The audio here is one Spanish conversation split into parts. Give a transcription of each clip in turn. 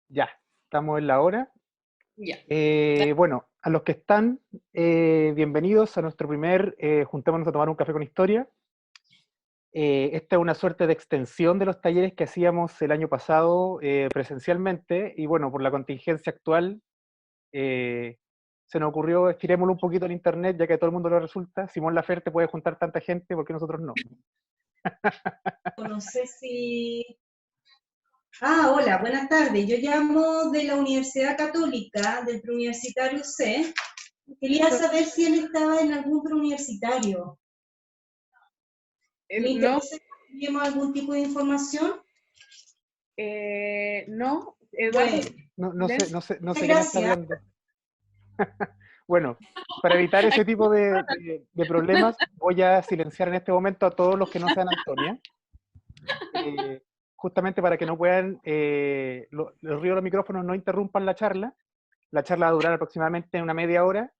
Ya, estamos en la hora. Ya. Bueno, a los que están, bienvenidos a nuestro primer Juntémonos a tomar un café con historia. Esta es una suerte de extensión de los talleres que hacíamos el año pasado presencialmente, y bueno, por la contingencia actual, eh, se nos ocurrió estirémoslo un poquito en internet, ya que a todo el mundo le resulta. Simón Laferte puede juntar tanta gente, ¿por qué nosotros no? No sé si... hola, buenas tardes. Yo llamo de la Universidad Católica, del Preuniversitario C. Quería saber si él estaba en algún preuniversitario. ¿Le No, interesa que enviemos algún tipo de información? no, Eduardo, Bueno, No sé muchas quién está gracias. hablando. Bueno, para evitar ese tipo de problemas, voy a silenciar en este momento a todos los que no sean Antonia, eh, justamente para que no puedan, los ruidos de los micrófonos no interrumpan la charla. La charla va a durar aproximadamente una media hora,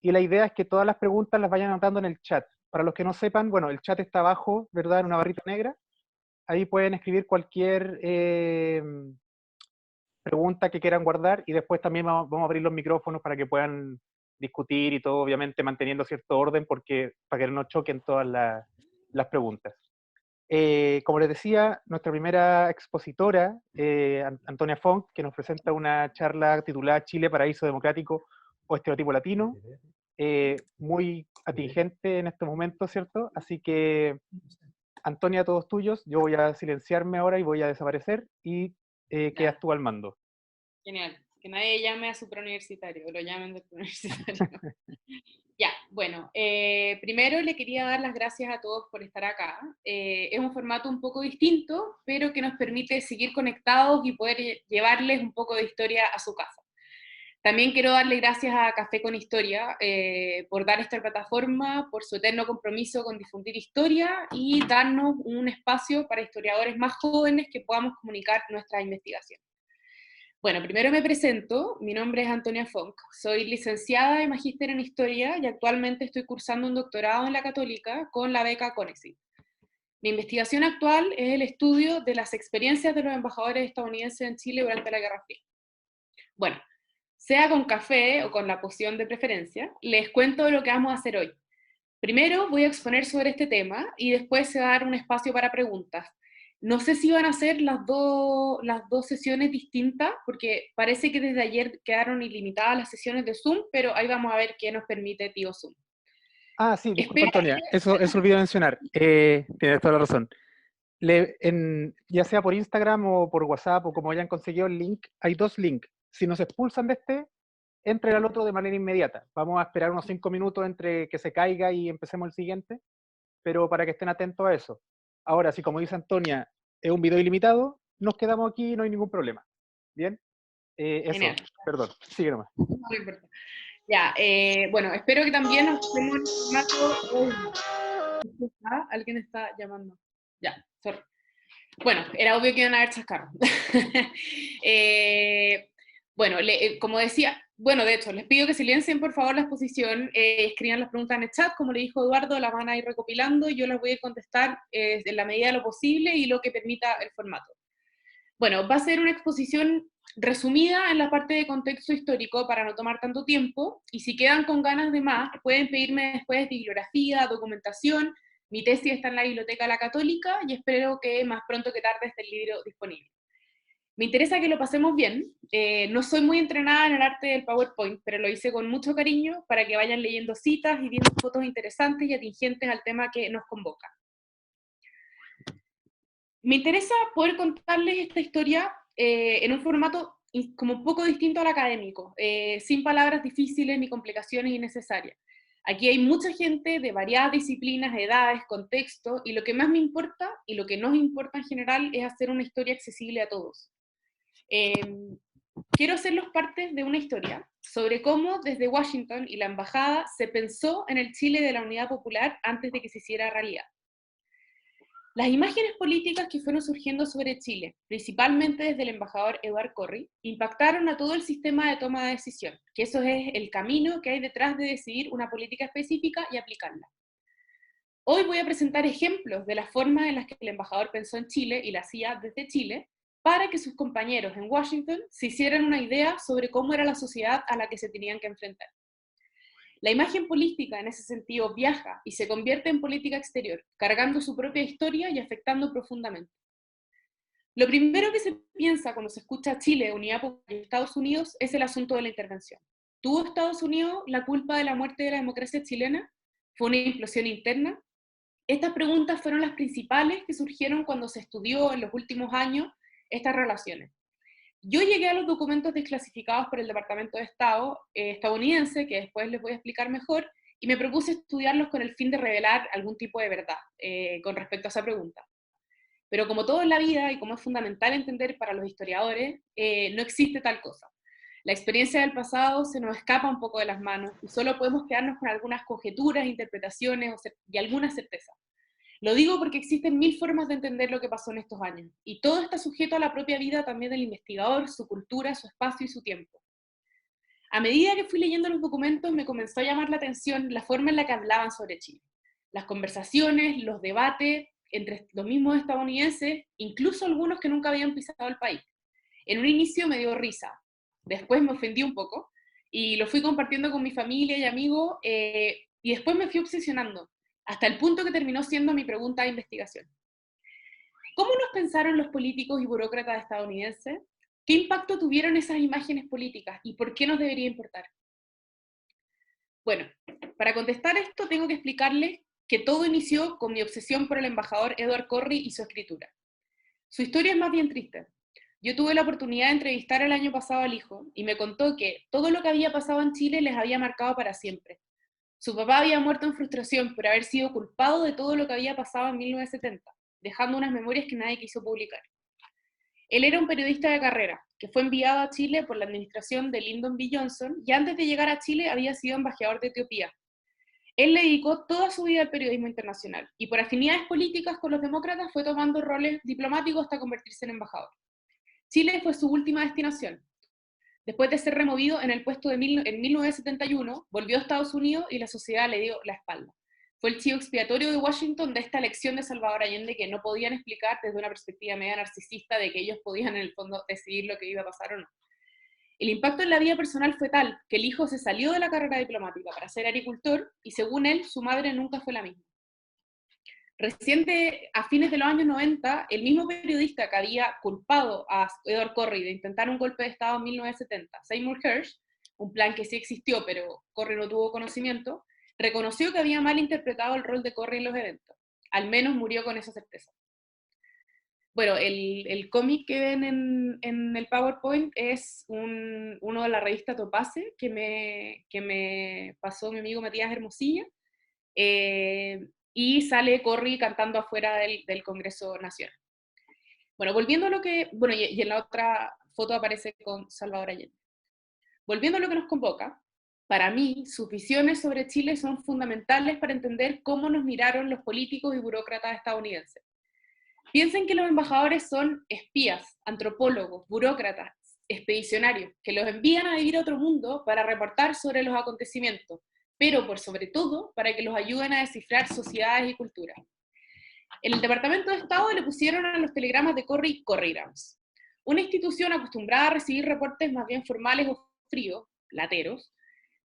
y la idea es que todas las preguntas las vayan anotando en el chat. Para los que no sepan, bueno, el chat está abajo, ¿verdad? En una barrita negra. Ahí pueden escribir cualquier pregunta que quieran guardar, y después también vamos a abrir los micrófonos para que puedan discutir y todo, obviamente manteniendo cierto orden, porque para que no choquen todas las preguntas. Como les decía, nuestra primera expositora, Antonia Font, que nos presenta una charla titulada Chile, paraíso democrático o estereotipo latino, muy atingente en estos momentos, ¿cierto? Así que, Antonia, todos tuyos. Yo voy a silenciarme ahora y voy a desaparecer, y quedas tú al mando. genial. Que nadie llame a su preuniversitario, o lo llamen del preuniversitario. Ya, bueno, primero le quería dar las gracias a todos por estar acá. Es un formato un poco distinto, pero que nos permite seguir conectados y poder llevarles un poco de historia a su casa. También quiero darle gracias a Café con Historia por dar esta plataforma, por su eterno compromiso con difundir historia y darnos un espacio para historiadores más jóvenes que podamos comunicar nuestra investigación. Bueno, primero me presento, mi nombre es Antonia Funk, soy licenciada y magíster en Historia y actualmente estoy cursando un doctorado en la Católica con la beca CONEXIT. Mi investigación actual es el estudio de las experiencias de los embajadores estadounidenses en Chile durante la Guerra Fría. Bueno, sea con café o con la poción de preferencia, les cuento lo que vamos a hacer hoy. Primero voy a exponer sobre este tema y después se va a dar un espacio para preguntas. No sé si van a ser las dos sesiones distintas, porque parece que desde ayer quedaron ilimitadas las sesiones de Zoom, pero ahí vamos a ver qué nos permite tío Zoom. Ah, sí, disculpa, Espero Antonia, eso olvidé mencionar. Tienes toda la razón. Ya sea por Instagram o por WhatsApp, o como hayan conseguido el link, hay dos links. Si nos expulsan de este, entre al otro de manera inmediata. Vamos a esperar unos 5 minutos entre que se caiga y empecemos el siguiente, pero para que estén atentos a eso. Ahora, si como dice Antonia, es un video ilimitado, nos quedamos aquí y no hay ningún problema. ¿Bien? Eso, genial. perdón, sigue nomás. No importa. Ya, bueno, espero que también nos estemos en el formato. Alguien está llamando. Ya, sorry. Bueno, era obvio que iban a haber chascarros. Bueno, como decía, bueno, de hecho, les pido que silencien por favor la exposición, escriban las preguntas en el chat, como le dijo Eduardo, las van a ir recopilando, y yo las voy a ir contestar en la medida de lo posible y lo que permita el formato. Bueno, va a ser una exposición resumida en la parte de contexto histórico para no tomar tanto tiempo, y si quedan con ganas de más, pueden pedirme después bibliografía, documentación. Mi tesis está en la Biblioteca de la Católica y espero que más pronto que tarde esté el libro disponible. Me interesa que lo pasemos bien. No soy muy entrenada en el arte del PowerPoint, pero lo hice con mucho cariño para que vayan leyendo citas y viendo fotos interesantes y atingentes al tema que nos convoca. Me interesa poder contarles esta historia en un formato como un poco distinto al académico, sin palabras difíciles ni complicaciones innecesarias. Aquí hay mucha gente de variadas disciplinas, edades, contextos, y lo que más me importa, y lo que nos importa en general, es hacer una historia accesible a todos. Quiero hacerlos parte de una historia sobre cómo desde Washington y la embajada se pensó en el Chile de la Unidad Popular antes de que se hiciera realidad. Las imágenes políticas que fueron surgiendo sobre Chile, principalmente desde el embajador Eduard Corry, impactaron a todo el sistema de toma de decisión, que eso es el camino que hay detrás de decidir una política específica y aplicarla. Hoy voy a presentar ejemplos de las formas en las que el embajador pensó en Chile y la hacía desde Chile, para que sus compañeros en Washington se hicieran una idea sobre cómo era la sociedad a la que se tenían que enfrentar. La imagen política en ese sentido viaja y se convierte en política exterior, cargando su propia historia y afectando profundamente. Lo primero que se piensa cuando se escucha Chile, Unidad Popular y Estados Unidos es el asunto de la intervención. ¿Tuvo Estados Unidos la culpa de la muerte de la democracia chilena? ¿Fue una implosión interna? Estas preguntas fueron las principales que surgieron cuando se estudió en los últimos años estas relaciones. Yo llegué a los documentos desclasificados por el Departamento de Estado estadounidense, que después les voy a explicar mejor, y me propuse estudiarlos con el fin de revelar algún tipo de verdad con respecto a esa pregunta. Pero como todo en la vida, y como es fundamental entender para los historiadores, no existe tal cosa. La experiencia del pasado se nos escapa un poco de las manos, y solo podemos quedarnos con algunas conjeturas, interpretaciones y alguna certeza. Lo digo porque existen mil formas de entender lo que pasó en estos años, y todo está sujeto a la propia vida también del investigador, su cultura, su espacio y su tiempo. A medida que fui leyendo los documentos, me comenzó a llamar la atención la forma en la que hablaban sobre Chile. Las conversaciones, los debates entre los mismos estadounidenses, incluso algunos que nunca habían pisado el país. En un inicio me dio risa, después me ofendí un poco, y lo fui compartiendo con mi familia y amigos, y después me fui obsesionando, hasta el punto que terminó siendo mi pregunta de investigación. ¿Cómo nos pensaron los políticos y burócratas estadounidenses? ¿Qué impacto tuvieron esas imágenes políticas y por qué nos debería importar? Bueno, para contestar esto tengo que explicarles que todo inició con mi obsesión por el embajador Edward Corry y su escritura. Su historia es más bien triste. Yo tuve la oportunidad de entrevistar el año pasado al hijo y me contó que todo lo que había pasado en Chile les había marcado para siempre. Su papá había muerto en frustración por haber sido culpado de todo lo que había pasado en 1970, dejando unas memorias que nadie quiso publicar. Él era un periodista de carrera, que fue enviado a Chile por la administración de Lyndon B. Johnson, y antes de llegar a Chile había sido embajador de Etiopía. Él le dedicó toda su vida al periodismo internacional, y por afinidades políticas con los demócratas fue tomando roles diplomáticos hasta convertirse en embajador. Chile fue su última destinación. Después de ser removido en el puesto en 1971, volvió a Estados Unidos y la sociedad le dio la espalda. Fue el chivo expiatorio de Washington de esta elección de Salvador Allende que no podían explicar desde una perspectiva media narcisista de que ellos podían en el fondo decidir lo que iba a pasar o no. El impacto en la vida personal fue tal que el hijo se salió de la carrera diplomática para ser agricultor y según él, su madre nunca fue la misma. Reciente, a fines de los años 90, el mismo periodista que había culpado a Edward Corry de intentar un golpe de Estado en 1970, Seymour Hersh, un plan que sí existió, pero Corry no tuvo conocimiento, reconoció que había mal interpretado el rol de Corry en los eventos. Al menos murió con esa certeza. Bueno, el cómic que ven en el PowerPoint es uno de la revista Topace que me pasó mi amigo Matías Hermosilla. Y sale Corry cantando afuera del Congreso Nacional. Bueno, volviendo a lo que, bueno, y en la otra foto aparece con Salvador Allende. Volviendo a lo que nos convoca, para mí, sus visiones sobre Chile son fundamentales para entender cómo nos miraron los políticos y burócratas estadounidenses. Piensen que los embajadores son espías, antropólogos, burócratas, expedicionarios, que los envían a vivir a otro mundo para reportar sobre los acontecimientos, pero por sobre todo para que los ayuden a descifrar sociedades y culturas. En el Departamento de Estado le pusieron a los telegramas de Corry Corrygrams, una institución acostumbrada a recibir reportes más bien formales o fríos, lateros,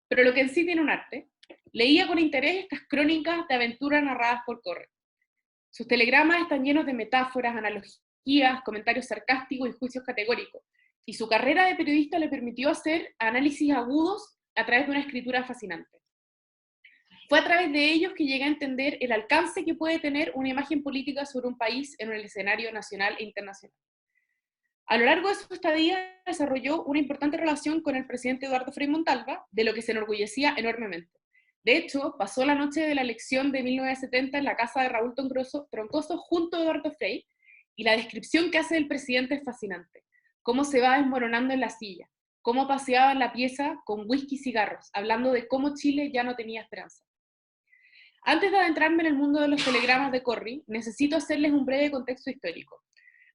pero lo que en sí tiene un arte. Leía con interés estas crónicas de aventuras narradas por Corry. Sus telegramas están llenos de metáforas, analogías, comentarios sarcásticos y juicios categóricos, y su carrera de periodista le permitió hacer análisis agudos a través de una escritura fascinante. Fue a través de ellos que llegué a entender el alcance que puede tener una imagen política sobre un país en el escenario nacional e internacional. A lo largo de su estadía desarrolló una importante relación con el presidente Eduardo Frei Montalva, de lo que se enorgullecía enormemente. De hecho, pasó la noche de la elección de 1970 en la casa de Raúl Troncoso junto a Eduardo Frei, y la descripción que hace del presidente es fascinante. Cómo se va desmoronando en la silla, cómo paseaba en la pieza con whisky y cigarros, hablando de cómo Chile ya no tenía esperanza. Antes de adentrarme en el mundo de los telegramas de Corry, necesito hacerles un breve contexto histórico,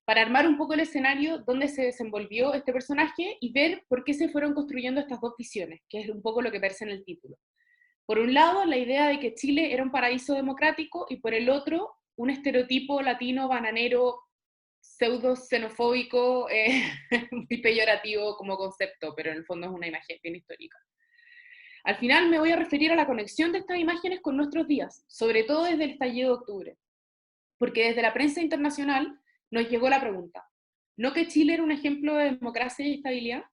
para armar un poco el escenario donde se desenvolvió este personaje y ver por qué se fueron construyendo estas dos visiones, que es un poco lo que verse en el título. Por un lado, la idea de que Chile era un paraíso democrático, y por el otro, un estereotipo latino bananero pseudo xenofóbico, muy peyorativo como concepto, pero en el fondo es una imagen bien histórica. Al final me voy a referir a la conexión de estas imágenes con nuestros días, sobre todo desde el estallido de octubre, porque desde la prensa internacional nos llegó la pregunta, ¿no que Chile era un ejemplo de democracia y estabilidad?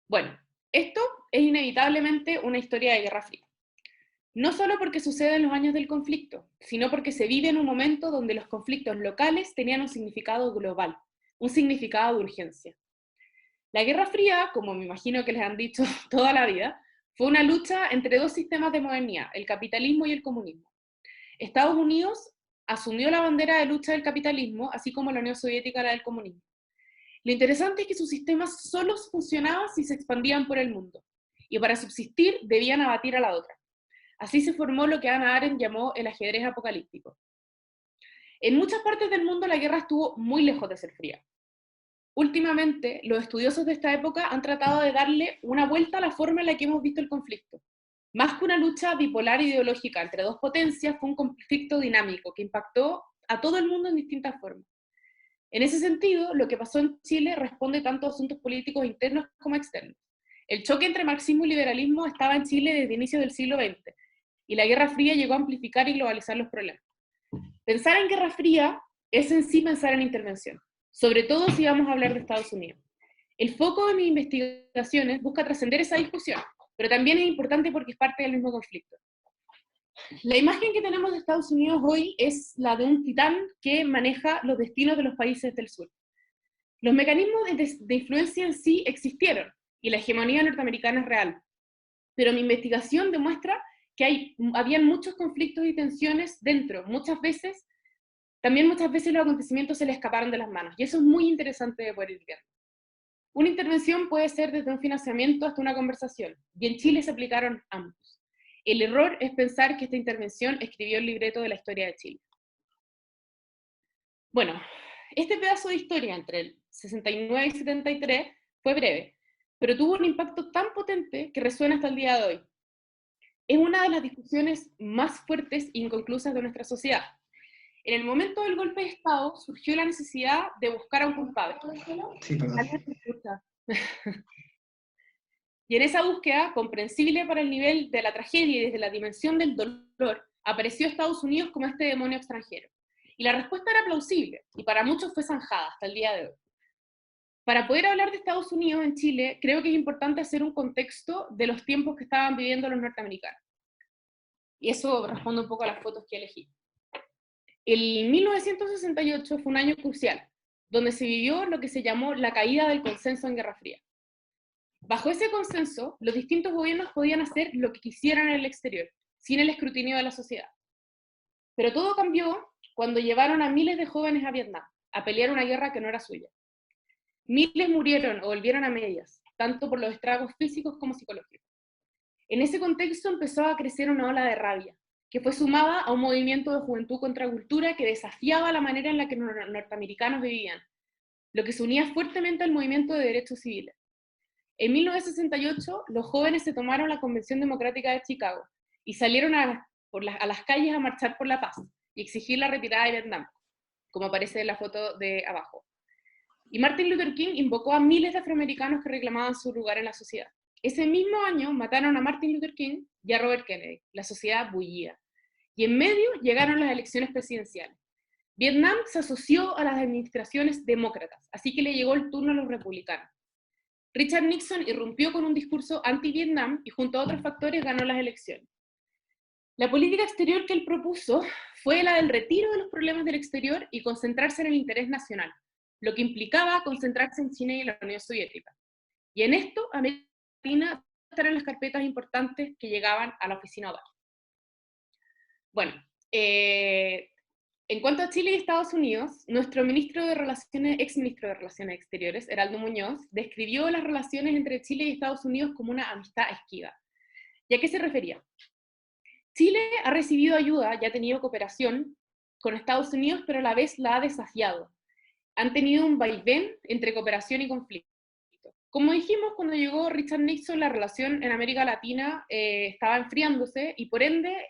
Bueno, esto es inevitablemente una historia de Guerra Fría. No solo porque sucede en los años del conflicto, sino porque se vive en un momento donde los conflictos locales tenían un significado global, un significado de urgencia. La Guerra Fría, como me imagino que les han dicho toda la vida, fue una lucha entre dos sistemas de modernidad, el capitalismo y el comunismo. Estados Unidos asumió la bandera de lucha del capitalismo, así como la Unión Soviética la del comunismo. Lo interesante es que sus sistemas solo funcionaban si se expandían por el mundo, y para subsistir debían abatir a la otra. Así se formó lo que Hannah Arendt llamó el ajedrez apocalíptico. En muchas partes del mundo la guerra estuvo muy lejos de ser fría. Últimamente, los estudiosos de esta época han tratado de darle una vuelta a la forma en la que hemos visto el conflicto. Más que una lucha bipolar ideológica entre dos potencias, fue un conflicto dinámico que impactó a todo el mundo en distintas formas. En ese sentido, lo que pasó en Chile responde tanto a asuntos políticos internos como externos. El choque entre marxismo y liberalismo estaba en Chile desde inicios del siglo XX, y la Guerra Fría llegó a amplificar y globalizar los problemas. Pensar en Guerra Fría es en sí pensar en intervención, sobre todo si vamos a hablar de Estados Unidos. El foco de mis investigaciones busca trascender esa discusión, pero también es importante porque es parte del mismo conflicto. La imagen que tenemos de Estados Unidos hoy es la de un titán que maneja los destinos de los países del sur. Los mecanismos de influencia en sí existieron, y la hegemonía norteamericana es real, pero mi investigación demuestra que habían muchos conflictos y tensiones dentro. Muchas veces los acontecimientos se le escaparon de las manos, y eso es muy interesante de poder ir viendo. Una intervención puede ser desde un financiamiento hasta una conversación, y en Chile se aplicaron ambos. El error es pensar que esta intervención escribió el libreto de la historia de Chile. Bueno, este pedazo de historia entre el 69 y 73 fue breve, pero tuvo un impacto tan potente que resuena hasta el día de hoy. Es una de las discusiones más fuertes e inconclusas de nuestra sociedad. En el momento del golpe de Estado surgió la necesidad de buscar a un culpable. Sí, perdón. Y en esa búsqueda, comprensible para el nivel de la tragedia y desde la dimensión del dolor, apareció Estados Unidos como este demonio extranjero. Y la respuesta era plausible, y para muchos fue zanjada hasta el día de hoy. Para poder hablar de Estados Unidos en Chile, creo que es importante hacer un contexto de los tiempos que estaban viviendo los norteamericanos. Y eso responde un poco a las fotos que elegí. El 1968 fue un año crucial, donde se vivió lo que se llamó la caída del consenso en Guerra Fría. Bajo ese consenso, los distintos gobiernos podían hacer lo que quisieran en el exterior, sin el escrutinio de la sociedad. Pero todo cambió cuando llevaron a miles de jóvenes a Vietnam, a pelear una guerra que no era suya. Miles murieron o volvieron a medias, tanto por los estragos físicos como psicológicos. En ese contexto empezó a crecer una ola de rabia, que fue sumada a un movimiento de juventud contra cultura que desafiaba la manera en la que los norteamericanos vivían, lo que se unía fuertemente al movimiento de derechos civiles. En 1968, los jóvenes se tomaron la Convención Democrática de Chicago y salieron a las calles a marchar por la paz y exigir la retirada de Vietnam, como aparece en la foto de abajo. Y Martin Luther King invocó a miles de afroamericanos que reclamaban su lugar en la sociedad. Ese mismo año mataron a Martin Luther King y a Robert Kennedy. La sociedad bullía. Y en medio llegaron las elecciones presidenciales. Vietnam se asoció a las administraciones demócratas, así que le llegó el turno a los republicanos. Richard Nixon irrumpió con un discurso anti-Vietnam y junto a otros factores ganó las elecciones. La política exterior que él propuso fue la del retiro de los problemas del exterior y concentrarse en el interés nacional, lo que implicaba concentrarse en China y en la Unión Soviética. Y en esto, América Latina estar en las carpetas importantes que llegaban a la oficina OVA. Bueno, en cuanto a Chile y Estados Unidos, nuestro ex ministro de Relaciones Exteriores, Heraldo Muñoz, describió las relaciones entre Chile y Estados Unidos como una amistad esquiva. ¿Y a qué se refería? Chile ha recibido ayuda y ha tenido cooperación con Estados Unidos, pero a la vez la ha desafiado. Han tenido un vaivén entre cooperación y conflicto. Como dijimos, cuando llegó Richard Nixon, la relación en América Latina estaba enfriándose y por ende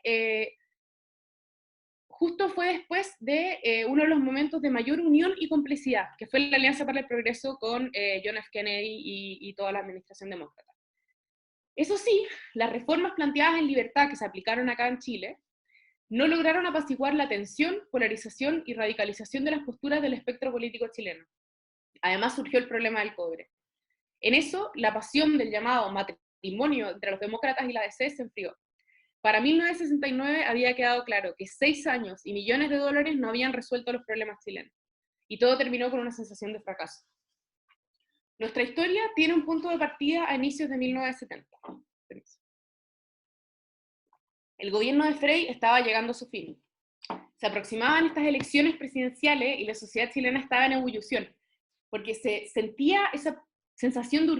justo fue después de uno de los momentos de mayor unión y complicidad, que fue la Alianza para el Progreso con John F. Kennedy y toda la administración demócrata. Eso sí, las reformas planteadas en libertad que se aplicaron acá en Chile no lograron apaciguar la tensión, polarización y radicalización de las posturas del espectro político chileno. Además surgió el problema del cobre. En eso, la pasión del llamado matrimonio entre los demócratas y la DC se enfrió. Para 1969 había quedado claro que 6 años y millones de dólares no habían resuelto los problemas chilenos, y todo terminó con una sensación de fracaso. Nuestra historia tiene un punto de partida a inicios de 1970. El gobierno de Frei estaba llegando a su fin. Se aproximaban estas elecciones presidenciales y la sociedad chilena estaba en ebullición, porque se sentía esa sensación de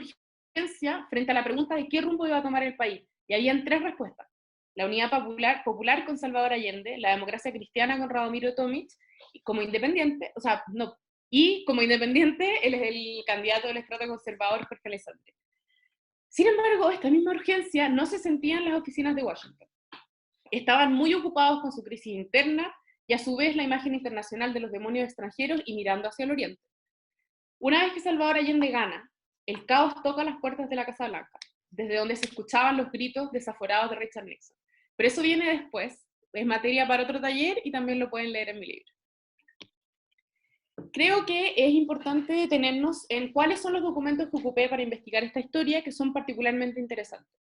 urgencia frente a la pregunta de qué rumbo iba a tomar el país, y habían 3 respuestas: la unidad popular con Salvador Allende, la democracia cristiana con Radomiro Tomic, y como independiente, como independiente, él es el candidato del estrato conservador Jorge Alessandri. Sin embargo, esta misma urgencia no se sentía en las oficinas de Washington. Estaban muy ocupados con su crisis interna y a su vez la imagen internacional de los demonios extranjeros y mirando hacia el oriente. Una vez que Salvador Allende gana, el caos toca las puertas de la Casa Blanca, desde donde se escuchaban los gritos desaforados de Richard Nixon. Pero eso viene después, es materia para otro taller y también lo pueden leer en mi libro. Creo que es importante detenernos en cuáles son los documentos que ocupé para investigar esta historia, que son particularmente interesantes.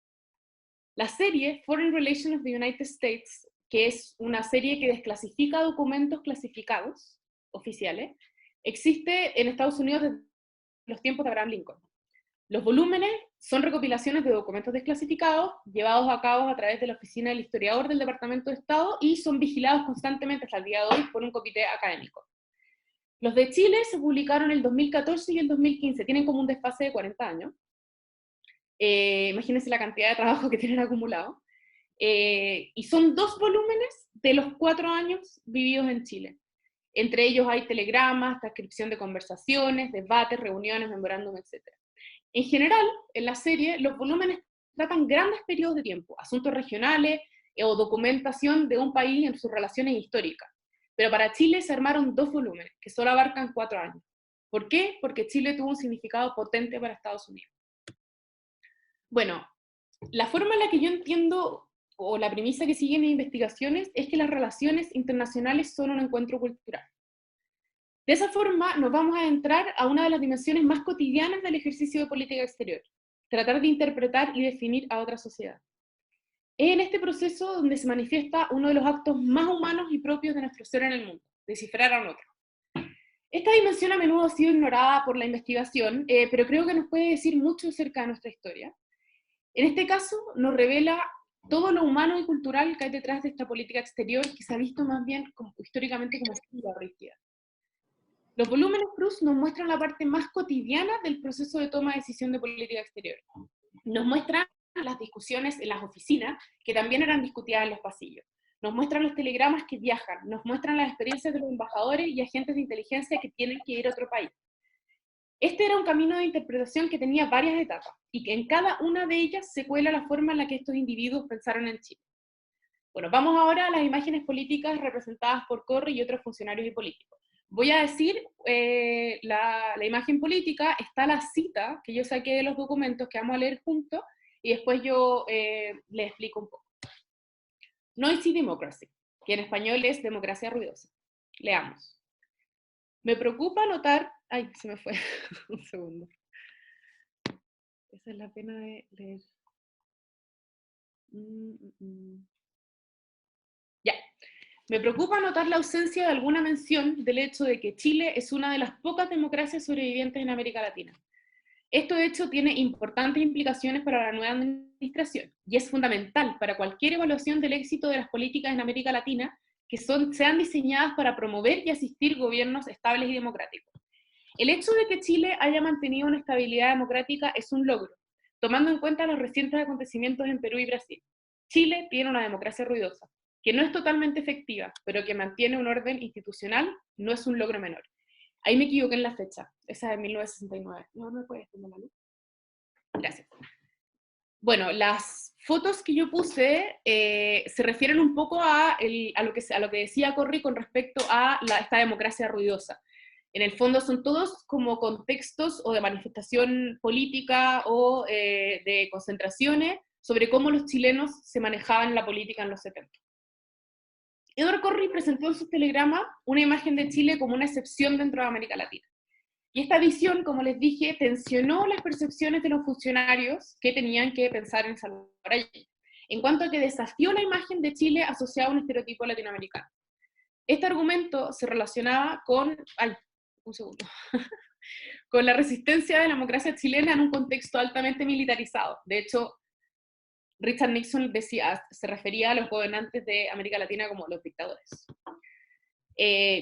La serie Foreign Relations of the United States, que es una serie que desclasifica documentos clasificados oficiales, existe en Estados Unidos desde los tiempos de Abraham Lincoln. Los volúmenes son recopilaciones de documentos desclasificados llevados a cabo a través de la Oficina del Historiador del Departamento de Estado y son vigilados constantemente hasta el día de hoy por un comité académico. Los de Chile se publicaron en el 2014 y el 2015, tienen como un desfase de 40 años. Imagínense la cantidad de trabajo que tienen acumulado. Y son 2 volúmenes de los 4 años vividos en Chile. Entre ellos hay telegramas, transcripción de conversaciones, debates, reuniones, memorándum, etc. En general, en la serie, los volúmenes tratan grandes periodos de tiempo, asuntos regionales o documentación de un país en sus relaciones históricas. Pero para Chile se armaron 2 volúmenes, que solo abarcan 4 años. ¿Por qué? Porque Chile tuvo un significado potente para Estados Unidos. Bueno, la forma en la que yo entiendo, o la premisa que sigue mis investigaciones, es que las relaciones internacionales son un encuentro cultural. De esa forma nos vamos a entrar a una de las dimensiones más cotidianas del ejercicio de política exterior, tratar de interpretar y definir a otra sociedad. Es en este proceso donde se manifiesta uno de los actos más humanos y propios de nuestro ser en el mundo, descifrar a un otro. Esta dimensión a menudo ha sido ignorada por la investigación, pero creo que nos puede decir mucho acerca de nuestra historia. En este caso, nos revela todo lo humano y cultural que hay detrás de esta política exterior, que se ha visto más bien históricamente como fría o rígida. Los volúmenes Cruz nos muestran la parte más cotidiana del proceso de toma de decisión de política exterior. Nos muestran las discusiones en las oficinas, que también eran discutidas en los pasillos. Nos muestran los telegramas que viajan, nos muestran las experiencias de los embajadores y agentes de inteligencia que tienen que ir a otro país. Este era un camino de interpretación que tenía varias etapas, y que en cada una de ellas se cuela la forma en la que estos individuos pensaron en Chile. Bueno, vamos ahora a las imágenes políticas representadas por Corry y otros funcionarios y políticos. Voy a decir la imagen política, está la cita que yo saqué de los documentos que vamos a leer juntos, y después yo les explico un poco. Noisy Democracy, que en español es democracia ruidosa. Leamos. Me preocupa notar... Ay, se me fue. Un segundo. Esa es la pena de leer. Ya. Me preocupa notar la ausencia de alguna mención del hecho de que Chile es una de las pocas democracias sobrevivientes en América Latina. Esto, de hecho, tiene importantes implicaciones para la nueva administración, y es fundamental para cualquier evaluación del éxito de las políticas en América Latina que sean diseñadas para promover y asistir gobiernos estables y democráticos. El hecho de que Chile haya mantenido una estabilidad democrática es un logro, tomando en cuenta los recientes acontecimientos en Perú y Brasil. Chile tiene una democracia ruidosa, que no es totalmente efectiva, pero que mantiene un orden institucional, no es un logro menor. Ahí me equivoqué en la fecha, esa de 1969. ¿No me puedes poner la luz? Gracias. Bueno, las fotos que yo puse se refieren un poco a lo que decía Corry con respecto a esta democracia ruidosa. En el fondo son todos como contextos o de manifestación política o de concentraciones sobre cómo los chilenos se manejaban la política en los 70. Edward Corry presentó en sus telegramas una imagen de Chile como una excepción dentro de América Latina. Y esta visión, como les dije, tensionó las percepciones de los funcionarios que tenían que pensar en Salvador Allende, en cuanto a que desafió la imagen de Chile asociada a un estereotipo latinoamericano. Este argumento se relacionaba con, con la resistencia de la democracia chilena en un contexto altamente militarizado. De hecho, Richard Nixon se refería a los gobernantes de América Latina como los dictadores.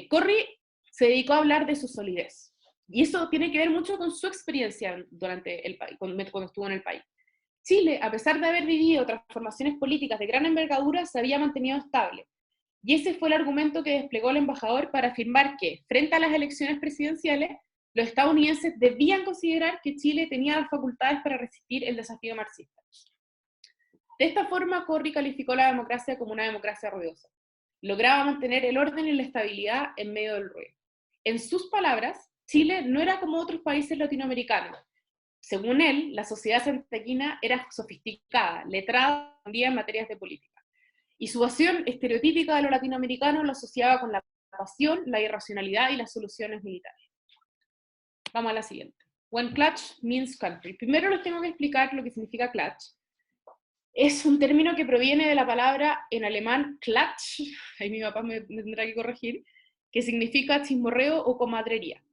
Corry se dedicó a hablar de su solidez. Y eso tiene que ver mucho con su experiencia durante el país, cuando estuvo en el país. Chile, a pesar de haber vivido transformaciones políticas de gran envergadura, se había mantenido estable. Y ese fue el argumento que desplegó el embajador para afirmar que, frente a las elecciones presidenciales, los estadounidenses debían considerar que Chile tenía las facultades para resistir el desafío marxista. De esta forma, Corry calificó la democracia como una democracia ruidosa. Lograba mantener el orden y la estabilidad en medio del ruido. En sus palabras, Chile no era como otros países latinoamericanos. Según él, la sociedad santiaguina era sofisticada, letrada en materias de política. Y su visión estereotípica de lo latinoamericano lo asociaba con la pasión, la irracionalidad y las soluciones militares. Vamos a la siguiente. When clutch means country. Primero les tengo que explicar lo que significa clutch. Es un término que proviene de la palabra en alemán Klatsch, ahí mi papá me tendrá que corregir, que significa chismorreo o comadrería.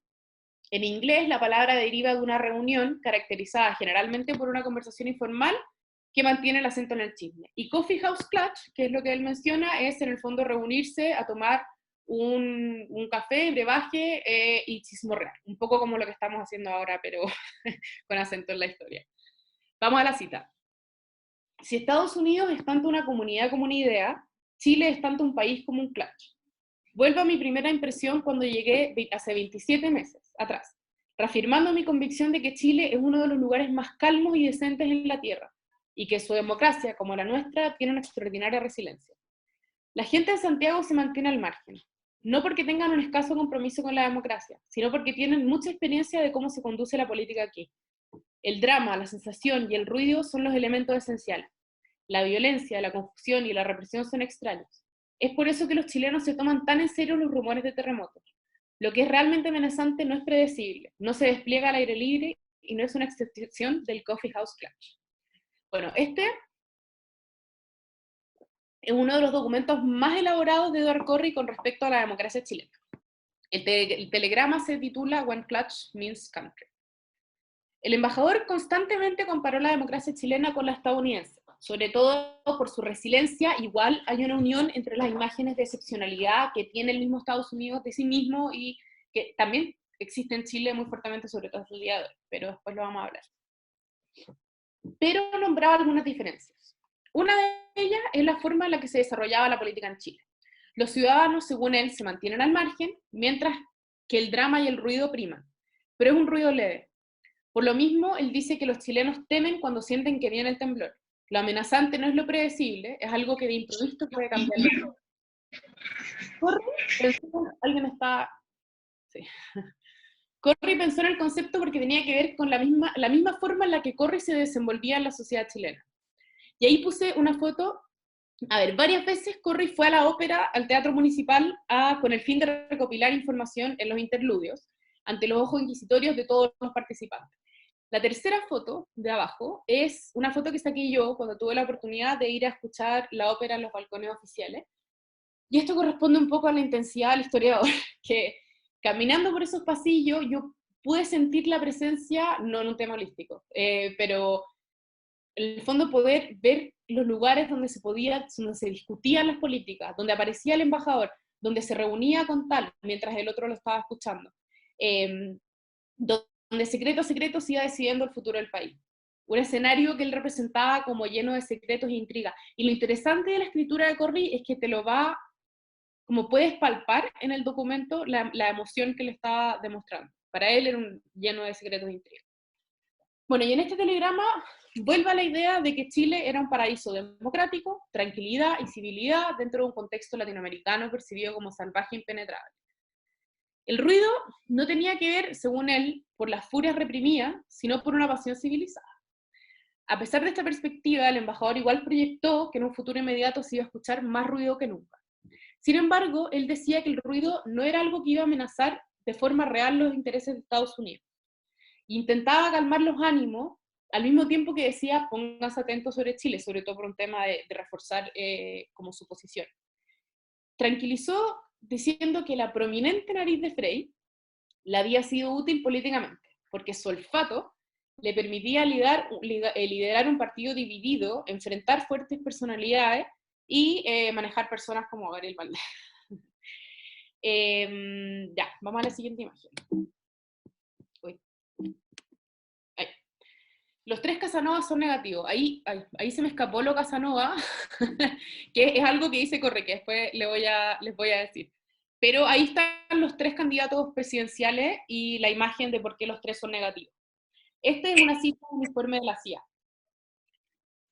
En inglés, la palabra deriva de una reunión caracterizada generalmente por una conversación informal que mantiene el acento en el chisme. Y Coffee House Klatsch, que es lo que él menciona, es en el fondo reunirse a tomar un café, brebaje y chismorrear. Un poco como lo que estamos haciendo ahora, pero con acento en la historia. Vamos a la cita. Si Estados Unidos es tanto una comunidad como una idea, Chile es tanto un país como un clutch. Vuelvo a mi primera impresión cuando llegué hace 27 meses atrás, reafirmando mi convicción de que Chile es uno de los lugares más calmos y decentes en la Tierra, y que su democracia, como la nuestra, tiene una extraordinaria resiliencia. La gente de Santiago se mantiene al margen, no porque tengan un escaso compromiso con la democracia, sino porque tienen mucha experiencia de cómo se conduce la política aquí. El drama, la sensación y el ruido son los elementos esenciales. La violencia, la confusión y la represión son extraños. Es por eso que los chilenos se toman tan en serio los rumores de terremotos. Lo que es realmente amenazante no es predecible, no se despliega al aire libre y no es una excepción del Coffee House Clutch. Bueno, este es uno de los documentos más elaborados de Edward Corry con respecto a la democracia chilena. El telegrama se titula When Clutch Means Country. El embajador constantemente comparó la democracia chilena con la estadounidense, sobre todo por su resiliencia. Igual hay una unión entre las imágenes de excepcionalidad que tiene el mismo Estados Unidos de sí mismo y que también existe en Chile muy fuertemente, sobre todo el día de hoy, pero después lo vamos a hablar. Pero nombraba algunas diferencias. Una de ellas es la forma en la que se desarrollaba la política en Chile. Los ciudadanos, según él, se mantienen al margen, mientras que el drama y el ruido priman, pero es un ruido leve. Por lo mismo, él dice que los chilenos temen cuando sienten que viene el temblor. Lo amenazante no es lo predecible, es algo que de imprevisto puede cambiar. Corry pensó en el concepto porque tenía que ver con la misma forma en la que Corry se desenvolvía en la sociedad chilena. Y ahí puse una foto. A ver, varias veces Corry fue a la ópera, al Teatro Municipal, con el fin de recopilar información en los interludios, ante los ojos inquisitorios de todos los participantes. La tercera foto de abajo es una foto que saqué yo cuando tuve la oportunidad de ir a escuchar la ópera en los balcones oficiales. Y esto corresponde un poco a la intensidad del historiador, que caminando por esos pasillos yo pude sentir la presencia, no en un tema holístico, pero en el fondo poder ver los lugares donde se discutían las políticas, donde aparecía el embajador, donde se reunía con tal, mientras el otro lo estaba escuchando, donde secreto a secreto se iba decidiendo el futuro del país. Un escenario que él representaba como lleno de secretos e intrigas. Y lo interesante de la escritura de Corry es que te lo va, como puedes palpar en el documento, la emoción que le estaba demostrando. Para él era lleno de secretos e intrigas. Bueno, y en este telegrama vuelve a la idea de que Chile era un paraíso democrático, tranquilidad y civilidad dentro de un contexto latinoamericano percibido como salvaje e impenetrable. El ruido no tenía que ver, según él, por las furias reprimidas, sino por una pasión civilizada. A pesar de esta perspectiva, el embajador igual proyectó que en un futuro inmediato se iba a escuchar más ruido que nunca. Sin embargo, él decía que el ruido no era algo que iba a amenazar de forma real los intereses de Estados Unidos. Intentaba calmar los ánimos, al mismo tiempo que decía, pónganse atentos sobre Chile, sobre todo por un tema de reforzar como su posición. Tranquilizó diciendo que la prominente nariz de Frey le había sido útil políticamente, porque su olfato le permitía liderar un partido dividido, enfrentar fuertes personalidades y manejar personas como Gabriel Valdés. Ya, vamos a la siguiente imagen. Uy. Ahí. Los 3 Casanovas son negativos. Ahí se me escapó lo Casanova, que es algo que dice Corre, que después les voy a decir. Pero ahí están los 3 candidatos presidenciales y la imagen de por qué los 3 son negativos. Esta es una cita de un informe de la CIA.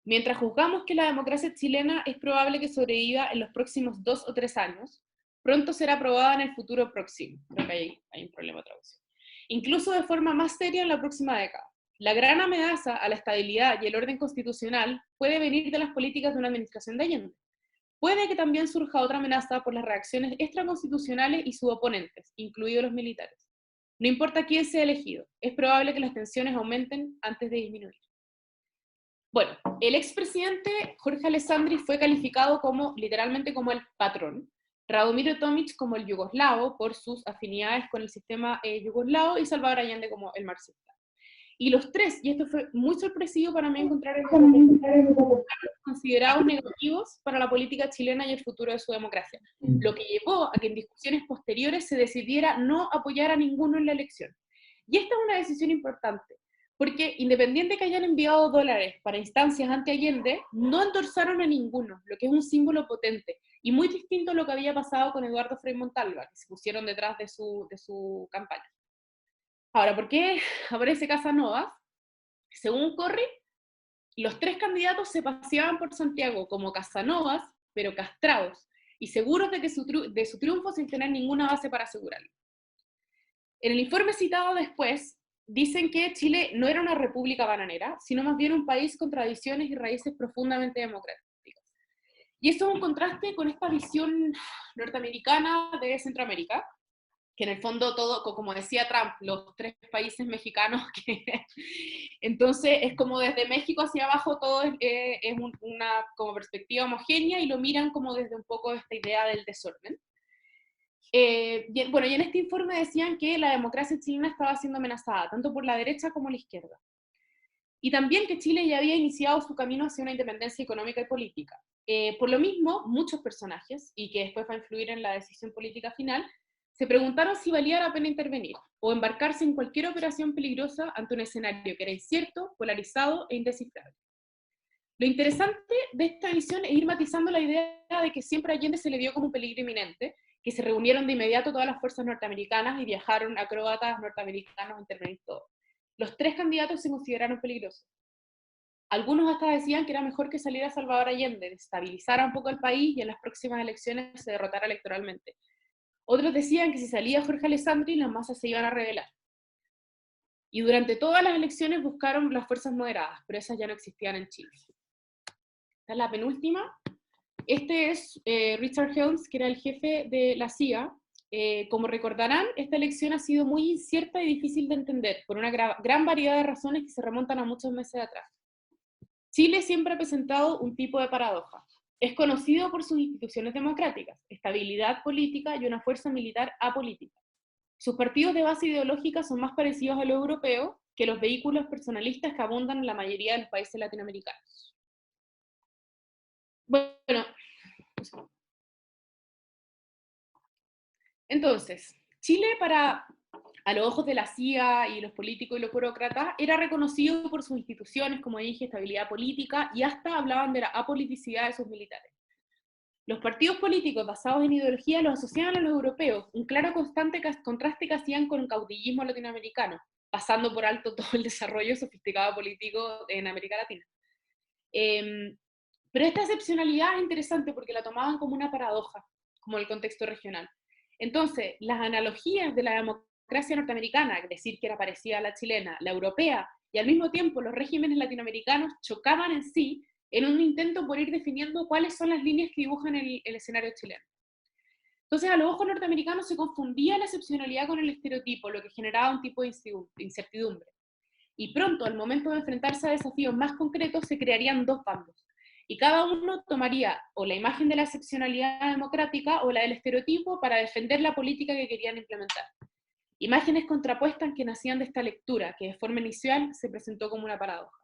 Mientras juzgamos que la democracia chilena es probable que sobreviva en los próximos 2 o 3 años, pronto será aprobada en el futuro próximo. Creo que hay un problema de traducción. Incluso de forma más seria en la próxima década. La gran amenaza a la estabilidad y el orden constitucional puede venir de las políticas de una administración de Allende. Puede que también surja otra amenaza por las reacciones extraconstitucionales y sus oponentes, incluidos los militares. No importa quién sea elegido, es probable que las tensiones aumenten antes de disminuir. Bueno, el expresidente Jorge Alessandri fue calificado literalmente como el patrón, Radomiro Tomic como el yugoslavo por sus afinidades con el sistema yugoslavo y Salvador Allende como el marxista. Y los 3, y esto fue muy sorpresivo para mí encontrar considerados negativos para la política chilena y el futuro de su democracia, lo que llevó a que en discusiones posteriores se decidiera no apoyar a ninguno en la elección. Y esta es una decisión importante, porque independiente que hayan enviado dólares para instancias anti-Allende, no endorsaron a ninguno, lo que es un símbolo potente, y muy distinto a lo que había pasado con Eduardo Frei Montalva, que se pusieron detrás de su campaña. Ahora, ¿por qué aparece Casanova? Según Corri, los 3 candidatos se paseaban por Santiago como Casanovas, pero castrados, y seguros de su triunfo sin tener ninguna base para asegurarlo. En el informe citado después, dicen que Chile no era una república bananera, sino más bien un país con tradiciones y raíces profundamente democráticas. Y esto es un contraste con esta visión norteamericana de Centroamérica, que en el fondo todo, como decía Trump, los 3 países mexicanos, entonces es como desde México hacia abajo todo es una como perspectiva homogénea y lo miran como desde un poco esta idea del desorden. Y en este informe decían que la democracia chilena estaba siendo amenazada, tanto por la derecha como la izquierda. Y también que Chile ya había iniciado su camino hacia una independencia económica y política. Por lo mismo, muchos personajes, y que después va a influir en la decisión política final, se preguntaron si valía la pena intervenir o embarcarse en cualquier operación peligrosa ante un escenario que era incierto, polarizado e indescifrable. Lo interesante de esta visión es ir matizando la idea de que siempre a Allende se le vio como un peligro inminente, que se reunieron de inmediato todas las fuerzas norteamericanas y viajaron acróbatas norteamericanos a intervenir todo. Los 3 candidatos se consideraron peligrosos. Algunos hasta decían que era mejor que saliera Salvador Allende, destabilizara un poco el país y en las próximas elecciones se derrotara electoralmente. Otros decían que si salía Jorge Alessandri, las masas se iban a rebelar. Y durante todas las elecciones buscaron las fuerzas moderadas, pero esas ya no existían en Chile. Esta es la penúltima. Este es Richard Helms, que era el jefe de la CIA. Como recordarán, esta elección ha sido muy incierta y difícil de entender, por una gran variedad de razones que se remontan a muchos meses atrás. Chile siempre ha presentado un tipo de paradoja. Es conocido por sus instituciones democráticas, estabilidad política y una fuerza militar apolítica. Sus partidos de base ideológica son más parecidos a los europeos que los vehículos personalistas que abundan en la mayoría de los países latinoamericanos. Bueno, entonces, Chile a los ojos de la CIA y los políticos y los burócratas, era reconocido por sus instituciones, como dije, estabilidad política, y hasta hablaban de la apoliticidad de sus militares. Los partidos políticos basados en ideología los asociaban a los europeos, un claro contraste que hacían con el caudillismo latinoamericano, pasando por alto todo el desarrollo sofisticado político en América Latina. Pero esta excepcionalidad es interesante porque la tomaban como una paradoja, como el contexto regional. Entonces, las analogías de la democracia norteamericana, es decir, que era parecida a la chilena, la europea, y al mismo tiempo los regímenes latinoamericanos chocaban en sí en un intento por ir definiendo cuáles son las líneas que dibujan el escenario chileno. Entonces, a los ojos norteamericanos se confundía la excepcionalidad con el estereotipo, lo que generaba un tipo de incertidumbre. Y pronto, al momento de enfrentarse a desafíos más concretos, se crearían dos bandos. Y cada uno tomaría o la imagen de la excepcionalidad democrática o la del estereotipo para defender la política que querían implementar. Imágenes contrapuestas que nacían de esta lectura, que de forma inicial se presentó como una paradoja.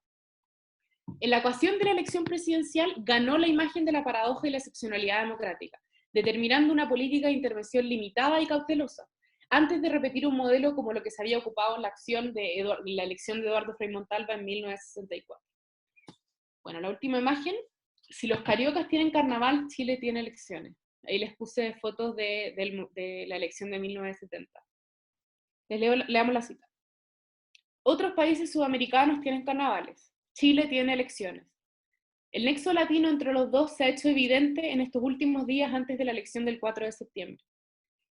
En la ecuación de la elección presidencial ganó la imagen de la paradoja y la excepcionalidad democrática, determinando una política de intervención limitada y cautelosa, antes de repetir un modelo como lo que se había ocupado en la elección de Eduardo Frei Montalva en 1964. Bueno, la última imagen, si los cariocas tienen carnaval, Chile tiene elecciones. Ahí les puse fotos de la elección de 1970. Leamos la cita. Otros países sudamericanos tienen carnavales. Chile tiene elecciones. El nexo latino entre los dos se ha hecho evidente en estos últimos días antes de la elección del 4 de septiembre.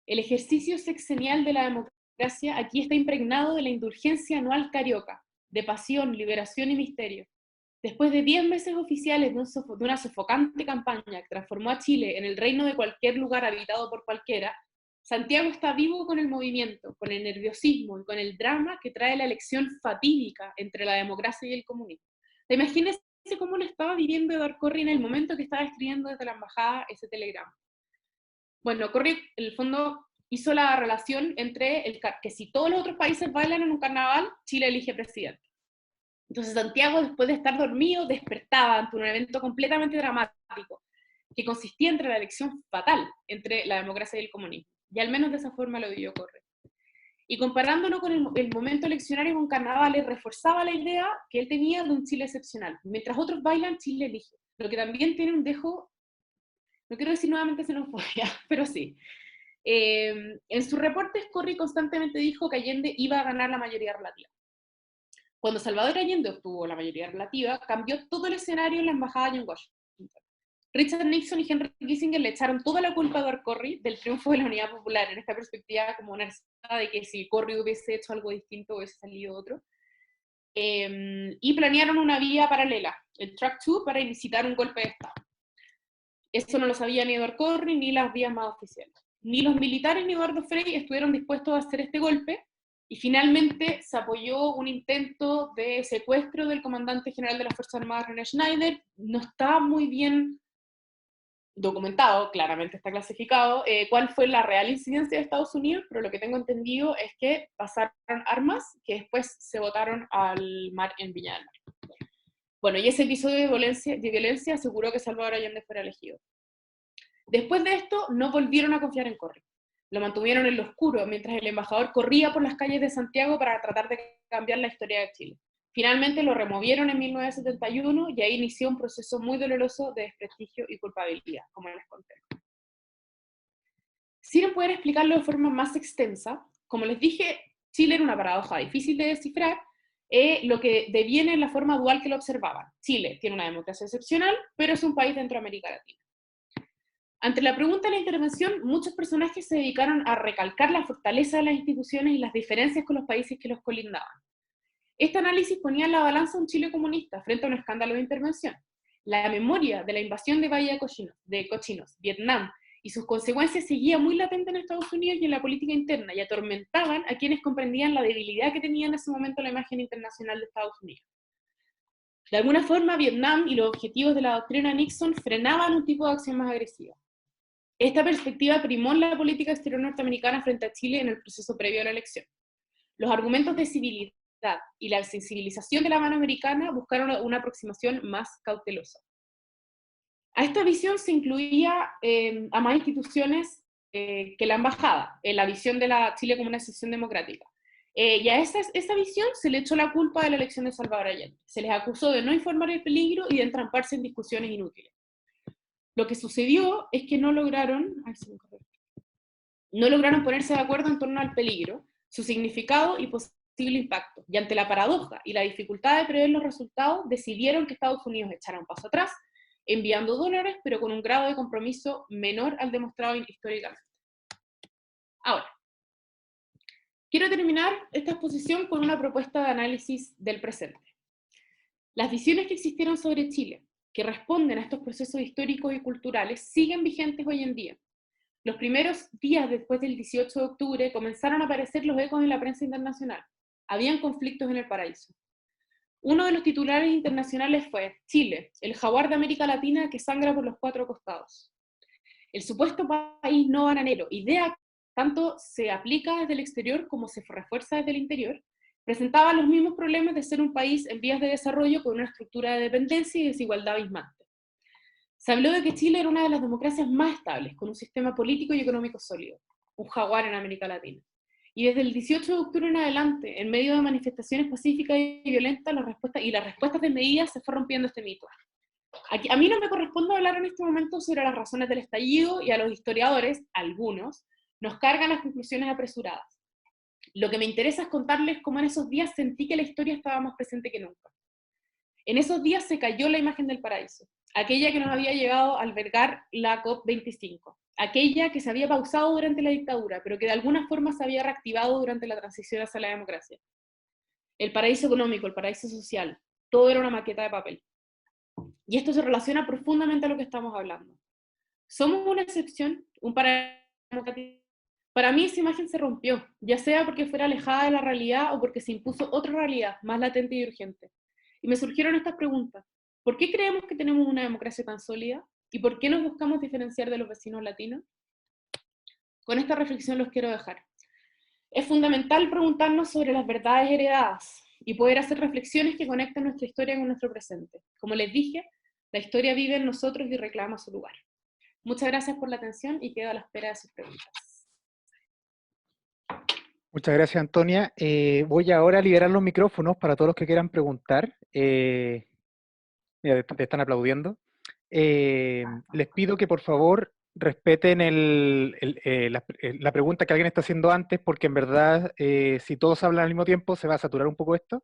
El ejercicio sexenial de la democracia aquí está impregnado de la indulgencia anual carioca, de pasión, liberación y misterio. Después de 10 meses oficiales de una sofocante campaña que transformó a Chile en el reino de cualquier lugar habitado por cualquiera, Santiago está vivo con el movimiento, con el nerviosismo y con el drama que trae la elección fatídica entre la democracia y el comunismo. ¿Te imaginas cómo lo estaba viviendo Eduardo Corry en el momento que estaba escribiendo desde la embajada ese telegrama? Bueno, Corry, en el fondo, hizo la relación entre que si todos los otros países bailan en un carnaval, Chile elige presidente. Entonces Santiago, después de estar dormido, despertaba ante un evento completamente dramático, que consistía entre la elección fatal entre la democracia y el comunismo. Y al menos de esa forma lo vivió Corry. Y comparándolo con el momento eleccionario con carnavales, reforzaba la idea que él tenía de un Chile excepcional. Mientras otros bailan, Chile elige. Lo que también tiene un dejo, no quiero decir nuevamente xenofobia, pero sí. En sus reportes, Corry constantemente dijo que Allende iba a ganar la mayoría relativa. Cuando Salvador Allende obtuvo la mayoría relativa, cambió todo el escenario en la embajada y en Washington. Richard Nixon y Henry Kissinger le echaron toda la culpa a Eduardo Corry del triunfo de la Unidad Popular, en esta perspectiva como una necesidad de que si Corry hubiese hecho algo distinto hubiese salido otro. Y planearon una vía paralela, el Track 2, para incitar un golpe de Estado. Eso no lo sabía ni Eduardo Corry ni las vías más oficiales. Ni los militares ni Eduardo Frei estuvieron dispuestos a hacer este golpe, y finalmente se apoyó un intento de secuestro del comandante general de las Fuerzas Armadas, René Schneider. No está muy bien documentado, claramente está clasificado, cuál fue la real incidencia de Estados Unidos, pero lo que tengo entendido es que pasaron armas que después se botaron al mar en Viña del Mar. Bueno, y ese episodio de violencia aseguró que Salvador Allende fuera elegido. Después de esto, no volvieron a confiar en Corry. Lo mantuvieron en lo oscuro, mientras el embajador corría por las calles de Santiago para tratar de cambiar la historia de Chile. Finalmente lo removieron en 1971 y ahí inició un proceso muy doloroso de desprestigio y culpabilidad, como les conté. Sin poder explicarlo de forma más extensa, como les dije, Chile era una paradoja difícil de descifrar, lo que deviene en la forma dual que lo observaban. Chile tiene una democracia excepcional, pero es un país dentro de América Latina. Ante la pregunta de la intervención, muchos personajes se dedicaron a recalcar la fortaleza de las instituciones y las diferencias con los países que los colindaban. Este análisis ponía en la balanza un Chile comunista frente a un escándalo de intervención. La memoria de la invasión de Bahía de Cochinos, Vietnam, y sus consecuencias seguía muy latente en Estados Unidos y en la política interna, y atormentaban a quienes comprendían la debilidad que tenía en ese momento la imagen internacional de Estados Unidos. De alguna forma, Vietnam y los objetivos de la doctrina Nixon frenaban un tipo de acción más agresiva. Esta perspectiva primó en la política exterior norteamericana frente a Chile en el proceso previo a la elección. Los argumentos de civilidad y la sensibilización de la mano americana buscaron una aproximación más cautelosa. A esta visión se incluía a más instituciones que la embajada, en la visión de la Chile como una excepción democrática. Y a esa visión se le echó la culpa de la elección de Salvador Allende. Se les acusó de no informar el peligro y de entramparse en discusiones inútiles. Lo que sucedió es que no lograron ponerse de acuerdo en torno al peligro, su significado y posible impacto, y ante la paradoja y la dificultad de prever los resultados, decidieron que Estados Unidos echara un paso atrás, enviando dólares, pero con un grado de compromiso menor al demostrado históricamente. Ahora, quiero terminar esta exposición con una propuesta de análisis del presente. Las visiones que existieron sobre Chile, que responden a estos procesos históricos y culturales, siguen vigentes hoy en día. Los primeros días después del 18 de octubre comenzaron a aparecer los ecos en la prensa internacional. Habían conflictos en el paraíso. Uno de los titulares internacionales fue Chile, el jaguar de América Latina que sangra por los 4 costados. El supuesto país no bananero, idea que tanto se aplica desde el exterior como se refuerza desde el interior, presentaba los mismos problemas de ser un país en vías de desarrollo con una estructura de dependencia y desigualdad abismante. Se habló de que Chile era una de las democracias más estables, con un sistema político y económico sólido, un jaguar en América Latina. Y desde el 18 de octubre en adelante, en medio de manifestaciones pacíficas y violentas, las respuestas de medidas se fue rompiendo este mito. A mí no me corresponde hablar en este momento sobre las razones del estallido, y a los historiadores, algunos, nos cargan las conclusiones apresuradas. Lo que me interesa es contarles cómo en esos días sentí que la historia estaba más presente que nunca. En esos días se cayó la imagen del paraíso, aquella que nos había llegado a albergar la COP25, aquella que se había pausado durante la dictadura, pero que de alguna forma se había reactivado durante la transición hacia la democracia. El paraíso económico, el paraíso social, todo era una maqueta de papel. Y esto se relaciona profundamente a lo que estamos hablando. Somos una excepción, un paraíso democrático. Para mí esa imagen se rompió, ya sea porque fuera alejada de la realidad o porque se impuso otra realidad, más latente y urgente. Y me surgieron estas preguntas. ¿Por qué creemos que tenemos una democracia tan sólida? ¿Y por qué nos buscamos diferenciar de los vecinos latinos? Con esta reflexión los quiero dejar. Es fundamental preguntarnos sobre las verdades heredadas y poder hacer reflexiones que conecten nuestra historia con nuestro presente. Como les dije, la historia vive en nosotros y reclama su lugar. Muchas gracias por la atención y quedo a la espera de sus preguntas. Muchas gracias, Antonia. Voy ahora a liberar los micrófonos para todos los que quieran preguntar. Mira, te están aplaudiendo. Les pido que por favor respeten la pregunta que alguien está haciendo antes, porque en verdad, si todos hablan al mismo tiempo, se va a saturar un poco esto.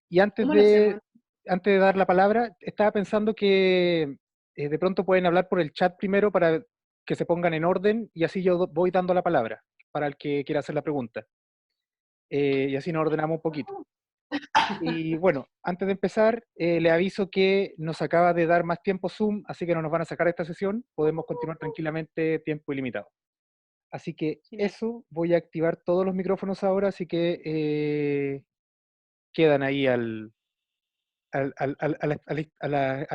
Y antes de dar la palabra, estaba pensando que de pronto pueden hablar por el chat primero para que se pongan en orden, y así yo voy dando la palabra para el que quiera hacer la pregunta. Y así nos ordenamos un poquito. Y bueno, antes de empezar, le aviso que nos acaba de dar más tiempo Zoom, así que no nos van a sacar de esta sesión, podemos continuar tranquilamente tiempo ilimitado. Así que eso, voy a activar todos los micrófonos ahora, así que quedan ahí a la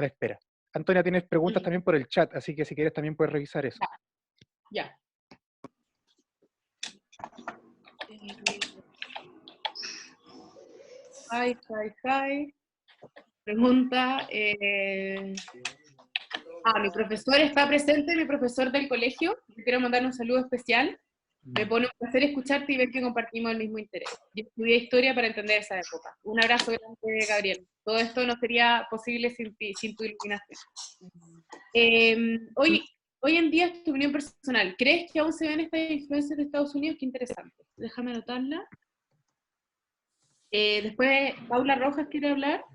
espera. Antonia, tienes preguntas también por el chat, así que si quieres también puedes revisar eso. Ya. Hi. Pregunta, mi profesor está presente, mi profesor del colegio, quiero mandar un saludo especial. Me pone un placer escucharte y ver que compartimos el mismo interés. Yo estudié historia para entender esa época. Un abrazo grande, Gabriel. Todo esto no sería posible sin tu iluminación. Hoy en día, es tu opinión personal. ¿Crees que aún se ven estas influencias de Estados Unidos? Qué interesante. Déjame anotarla. Después, Paula Rojas quiere hablar.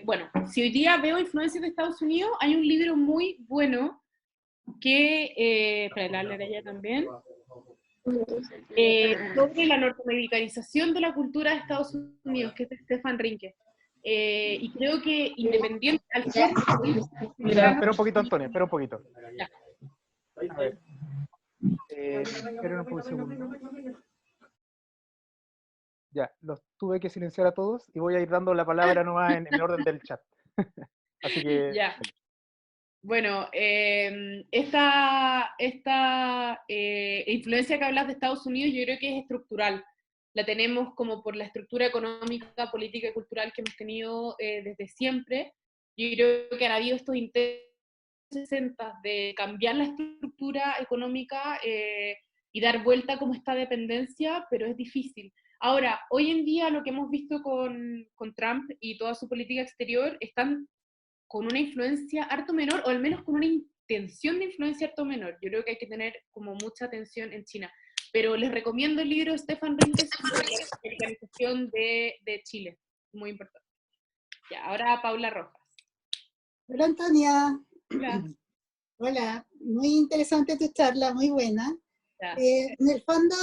Bueno, si hoy día veo influencias de Estados Unidos, hay un libro muy bueno que, para hablar ella también, sobre la norteamericanización de la cultura de Estados Unidos, que es de Stefan Rinke. Y creo que independiente al ser... Espera un poquito, Antonia, espera un poquito. Ya. A ver. Esperen un segundo. Ya, los tuve que silenciar a todos y voy a ir dando la palabra nomás en el orden del chat. Así que... Ya. Bueno, esta influencia que hablas de Estados Unidos yo creo que es estructural. La tenemos como por la estructura económica, política y cultural que hemos tenido desde siempre. Yo creo que han habido estos intentos de cambiar la estructura económica y dar vuelta como esta dependencia, pero es difícil. Ahora, hoy en día lo que hemos visto con Trump y toda su política exterior están con una influencia harto menor, o al menos con una tensión de influencia alto menor. Yo creo que hay que tener como mucha atención en China. Pero les recomiendo el libro de Stefan Rinke sobre la americanización de Chile. Muy importante. Ya, ahora Paula Rojas. Hola, Antonia. Hola. Hola, muy interesante tu charla, muy buena. Ya. En el fondo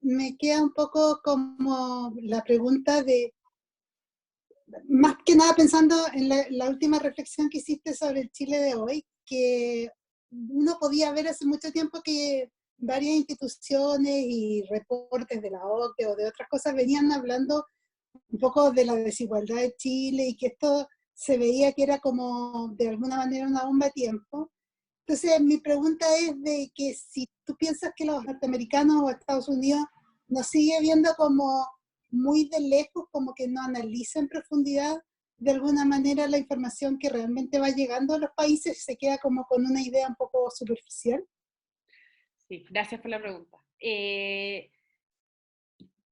me queda un poco como la pregunta de, más que nada pensando en la última reflexión que hiciste sobre el Chile de hoy, que uno podía ver hace mucho tiempo que varias instituciones y reportes de la OCDE o de otras cosas venían hablando un poco de la desigualdad de Chile y que esto se veía que era como de alguna manera una bomba de tiempo. Entonces mi pregunta es de que si tú piensas que los norteamericanos o Estados Unidos nos sigue viendo como muy de lejos, como que no analiza en profundidad de alguna manera la información que realmente va llegando a los países, se queda como con una idea un poco superficial. Sí, gracias por la pregunta.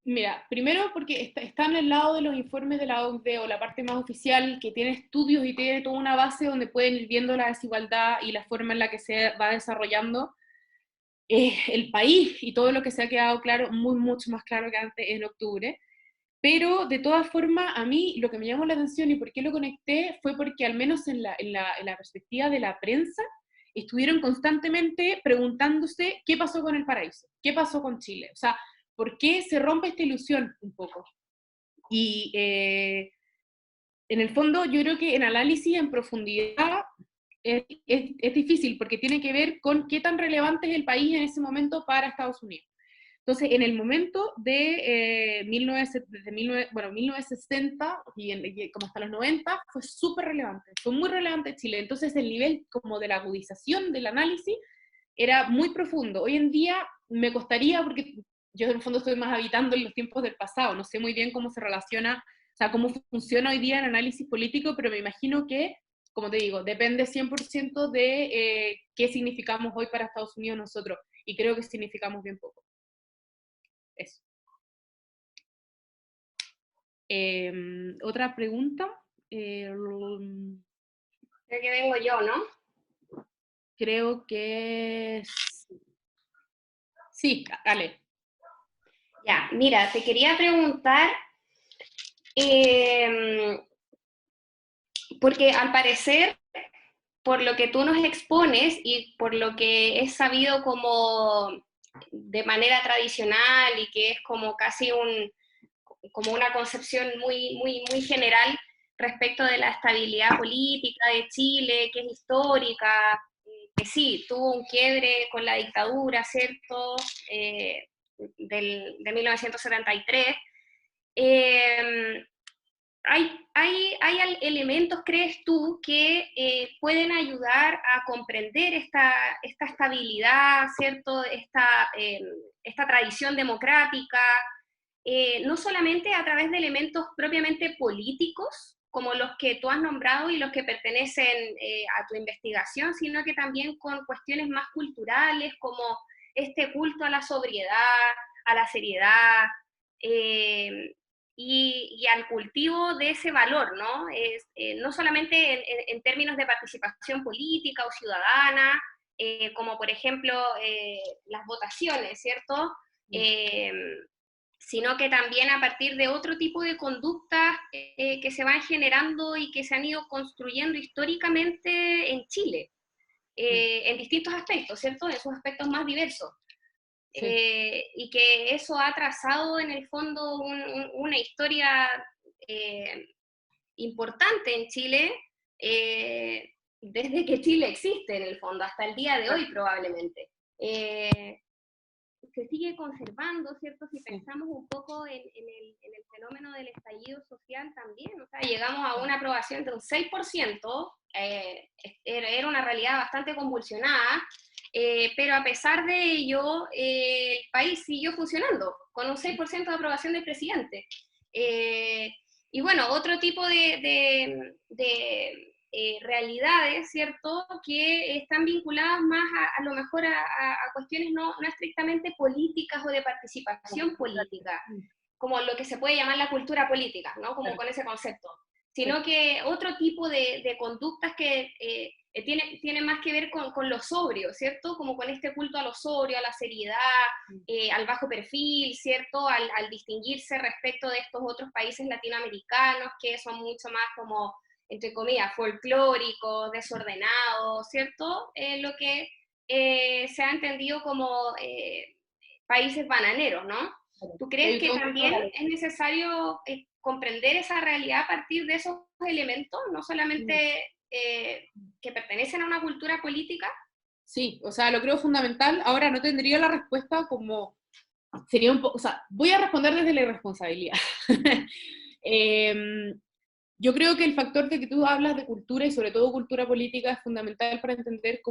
Mira, primero porque está en el lado de los informes de la OCDE o la parte más oficial que tiene estudios y tiene toda una base donde pueden ir viendo la desigualdad y la forma en la que se va desarrollando el país y todo lo que se ha quedado claro, mucho más claro que antes en octubre. Pero de todas formas, a mí lo que me llamó la atención y por qué lo conecté fue porque al menos en la perspectiva de la prensa, estuvieron constantemente preguntándose qué pasó con el paraíso, qué pasó con Chile, o sea, ¿por qué se rompe esta ilusión un poco? Y en el fondo yo creo que en análisis en profundidad es difícil porque tiene que ver con qué tan relevante es el país en ese momento para Estados Unidos. Entonces, en el momento de 1960 y como hasta los 90, fue súper relevante, fue muy relevante Chile. Entonces, el nivel como de la agudización del análisis era muy profundo. Hoy en día me costaría, porque yo en el fondo estoy más habitando en los tiempos del pasado, no sé muy bien cómo se relaciona, o sea, cómo funciona hoy día el análisis político, pero me imagino que, como te digo, depende 100% de qué significamos hoy para Estados Unidos nosotros, y creo que significamos bien poco. Eso. Otra pregunta. Creo que vengo yo, ¿no? Creo que sí, dale. Ya, mira, te quería preguntar, porque al parecer, por lo que tú nos expones y por lo que es sabido como de manera tradicional y que es como casi como una concepción muy general respecto de la estabilidad política de Chile, que es histórica, que sí, tuvo un quiebre con la dictadura, ¿cierto?, de 1973. ¿Hay elementos, crees tú, que pueden ayudar a comprender esta estabilidad, ¿cierto?, esta tradición democrática, no solamente a través de elementos propiamente políticos, como los que tú has nombrado y los que pertenecen a tu investigación, sino que también con cuestiones más culturales, como este culto a la sobriedad, a la seriedad, y al cultivo de ese valor, ¿no? No solamente en términos de participación política o ciudadana, como por ejemplo las votaciones, ¿cierto?, sino que también a partir de otro tipo de conductas que se van generando y que se han ido construyendo históricamente en Chile, en distintos aspectos, ¿cierto?, en sus aspectos más diversos. Sí. Y que eso ha trazado en el fondo una historia importante en Chile, desde que Chile existe en el fondo, hasta el día de hoy probablemente. Se sigue conservando, ¿cierto? Si pensamos un poco en el fenómeno del estallido social también, o sea, llegamos a una aprobación de un 6%, era una realidad bastante convulsionada, pero a pesar de ello, el país siguió funcionando, con un 6% de aprobación del presidente. Y bueno, otro tipo de realidades, ¿cierto?, que están vinculadas más a lo mejor a cuestiones no estrictamente políticas o de participación política, como lo que se puede llamar la cultura política, ¿no?, como con ese concepto, sino que otro tipo de conductas que tienen más que ver con lo sobrio, ¿cierto? Como con este culto a lo sobrio, a la seriedad, al bajo perfil, ¿cierto? Al distinguirse respecto de estos otros países latinoamericanos que son mucho más como, entre comillas, folclóricos, desordenados, ¿cierto? Lo que se ha entendido como países bananeros, ¿no? ¿Tú crees que también es necesario comprender esa realidad a partir de esos elementos, no solamente que pertenecen a una cultura política? Sí, o sea, lo creo fundamental. Ahora no tendría la respuesta como, sería un poco, o sea, voy a responder desde la irresponsabilidad. Yo creo que el factor de que tú hablas de cultura y sobre todo cultura política es fundamental para entender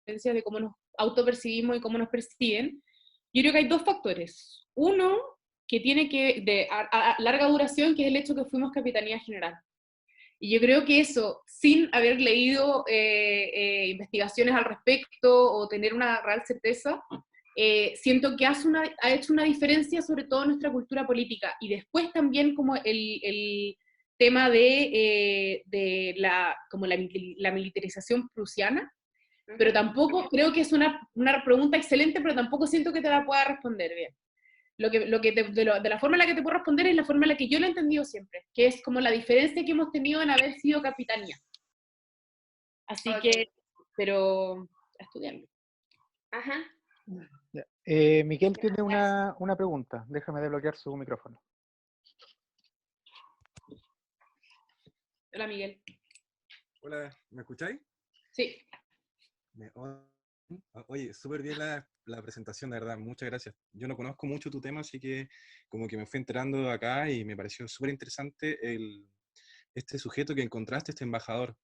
de cómo nos autopercibimos y cómo nos perciben. Yo creo que hay dos factores. Uno, que tiene que de a larga duración, que es el hecho que fuimos Capitanía General. Y yo creo que eso, sin haber leído investigaciones al respecto o tener una real certeza, siento que ha hecho una diferencia sobre todo en nuestra cultura política. Y después también como el tema de la militarización prusiana, pero tampoco, creo que es una pregunta excelente, pero tampoco siento que te la pueda responder bien. De la forma en la que te puedo responder es la forma en la que yo lo he entendido siempre, que es como la diferencia que hemos tenido en haber sido capitanía. Así que, pero estudiando. Ajá. Ya. Miguel tiene una pregunta. Déjame desbloquear su micrófono. Hola, Miguel. Hola, ¿me escucháis? Sí. Oye, súper bien la presentación, de verdad, muchas gracias. Yo no conozco mucho tu tema, así que como que me fui enterando acá y me pareció súper interesante este sujeto que encontraste, este embajador.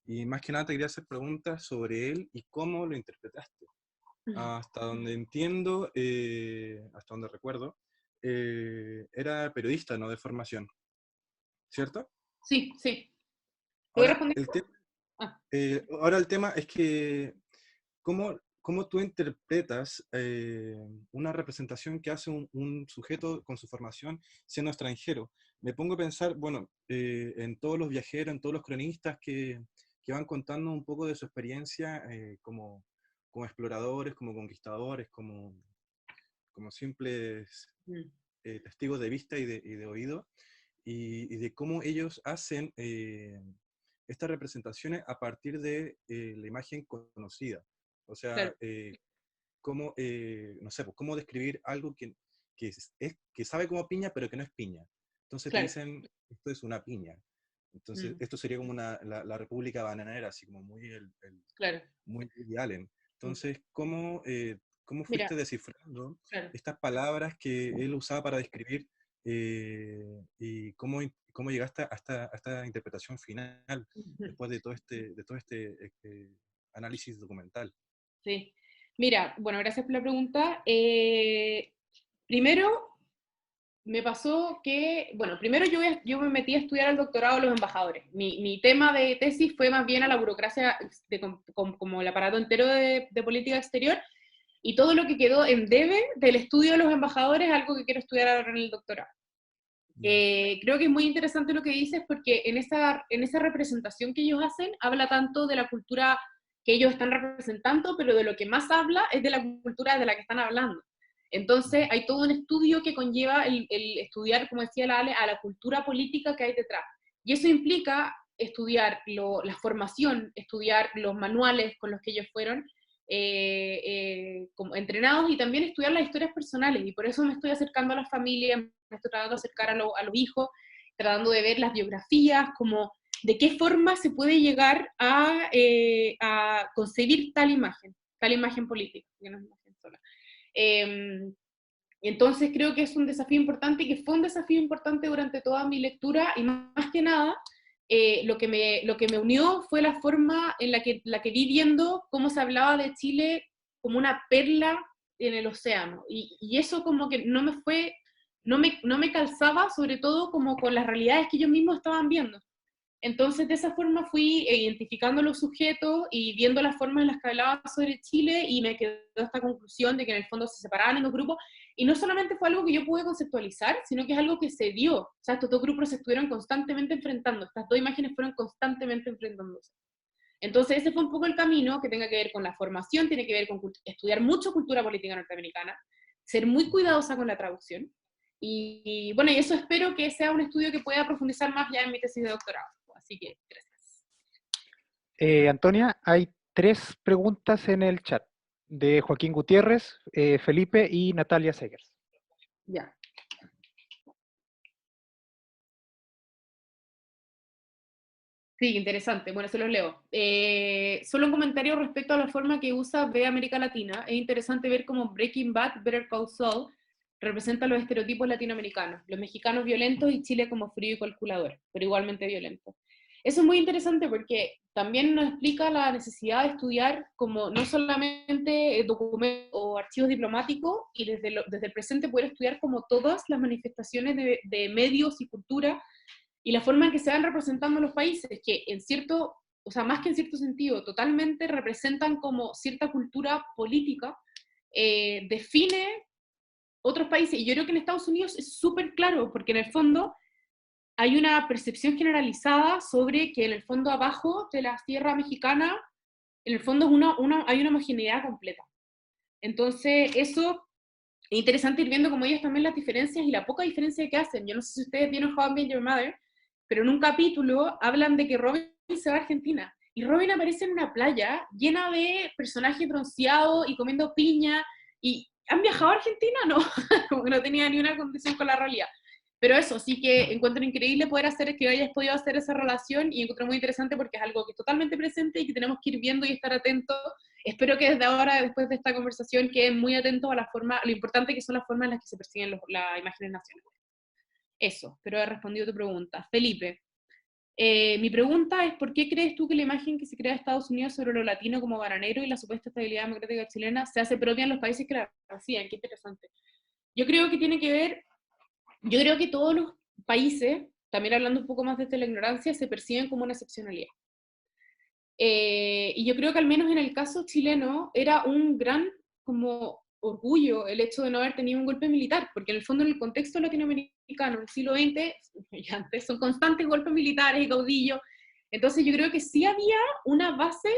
Y más que nada te quería hacer preguntas sobre él y cómo lo interpretaste. Hasta donde entiendo, hasta donde recuerdo, era periodista, ¿no? De formación, ¿cierto? Sí, sí. Ahora, responder? ahora el tema es que ¿cómo tú interpretas una representación que hace un sujeto con su formación siendo extranjero? Me pongo a pensar, bueno, en todos los viajeros, en todos los cronistas que van contando un poco de su experiencia como exploradores, como conquistadores, como simples testigos de vista y de oído, y de cómo ellos hacen estas representaciones a partir de la imagen conocida. O sea, Claro. cómo, no sé, pues, cómo describir algo que sabe como piña, pero que no es piña. Entonces Claro. te dicen, esto es una piña. Entonces, esto sería como la República Bananera, así como muy, Claro. muy Woody Allen. Entonces, ¿cómo fuiste Mira, descifrando claro. estas palabras que él usaba para describir y cómo llegaste a esta interpretación final después de todo este análisis documental? Sí. Mira, bueno, gracias por la pregunta. Primero, me pasó que, bueno, primero yo me metí a estudiar el doctorado de los embajadores. Mi tema de tesis fue más bien a la burocracia, como el aparato entero de política exterior, y todo lo que quedó en debe del estudio de los embajadores es algo que quiero estudiar ahora en el doctorado. Creo que es muy interesante lo que dices porque en esa representación que ellos hacen, habla tanto de la cultura que ellos están representando, pero de lo que más habla es de la cultura de la que están hablando. Entonces hay todo un estudio que conlleva el estudiar, como decía la Ale, a la cultura política que hay detrás. Y eso implica estudiar la formación, estudiar los manuales con los que ellos fueron como entrenados y también estudiar las historias personales. Y por eso me estoy acercando a las familias, me estoy tratando de acercar a los hijos, tratando de ver las biografías, como de qué forma se puede llegar a concebir tal imagen política, que no es imagen sola. Entonces creo que es un desafío importante y que fue un desafío importante durante toda mi lectura y más que nada lo que me unió fue la forma en la que vi viendo cómo se hablaba de Chile como una perla en el océano y eso como que no me calzaba sobre todo como con las realidades que ellos mismos estaban viendo. Entonces, de esa forma fui identificando los sujetos y viendo las formas en las que hablaban sobre Chile y me quedó esta conclusión de que en el fondo se separaban en dos grupos Y no solamente fue algo que yo pude conceptualizar, sino que es algo que se dio. O sea, estos dos grupos se estuvieron constantemente enfrentando, estas dos imágenes fueron constantemente enfrentándose. Entonces ese fue un poco el camino que tenga que ver con la formación, tiene que ver con estudiar mucho cultura política norteamericana, ser muy cuidadosa con la traducción, y bueno, y eso espero que sea un estudio que pueda profundizar más ya en mi tesis de doctorado. Así que, gracias. Antonia, hay 3 preguntas en el chat, de Joaquín Gutiérrez, Felipe y Natalia Segers. Ya. Sí, interesante. Bueno, se los leo. Solo un comentario respecto a la forma que USA ve América Latina. Es interesante ver cómo Breaking Bad, Better Call Saul, representa los estereotipos latinoamericanos. Los mexicanos violentos y Chile como frío y calculador, pero igualmente violento. Eso es muy interesante porque también nos explica la necesidad de estudiar como no solamente documentos o archivos diplomáticos, y desde el presente poder estudiar como todas las manifestaciones de medios y cultura, y la forma en que se van representando los países, que en cierto, o sea, más que en cierto sentido, totalmente representan como cierta cultura política, define otros países. Y yo creo que en Estados Unidos es súper claro, porque en el fondo hay una percepción generalizada sobre que en el fondo abajo de la tierra mexicana, en el fondo es hay una homogeneidad completa. Entonces, eso es interesante ir viendo como ellos también las diferencias y la poca diferencia que hacen. Yo no sé si ustedes vieron How I Met Your Mother, pero en un capítulo hablan de que Robin se va a Argentina, y Robin aparece en una playa llena de personajes bronceados y comiendo piña, y ¿han viajado a Argentina? No, como que no tenía ni una condición con la realidad. Pero eso, sí que encuentro increíble poder hacer, que hayas podido hacer esa relación, y encuentro muy interesante porque es algo que es totalmente presente y que tenemos que ir viendo y estar atentos. Espero que desde ahora, después de esta conversación, queden muy atentos a la forma, lo importante que son las formas en las que se persiguen las imágenes nacionales. Eso, espero haber respondido tu pregunta. Felipe, mi pregunta es, ¿por qué crees tú que la imagen que se crea de Estados Unidos sobre lo latino como bananero y la supuesta estabilidad democrática chilena se hace propia en los países que la hacían? Qué interesante. Yo creo que tiene que ver, yo creo que todos los países, también hablando un poco más desde la ignorancia, se perciben como una excepcionalidad. Y yo creo que al menos en el caso chileno era un gran como orgullo el hecho de no haber tenido un golpe militar, porque en el fondo en el contexto latinoamericano, en el siglo XX y antes, son constantes golpes militares y caudillos. Entonces yo creo que sí había una base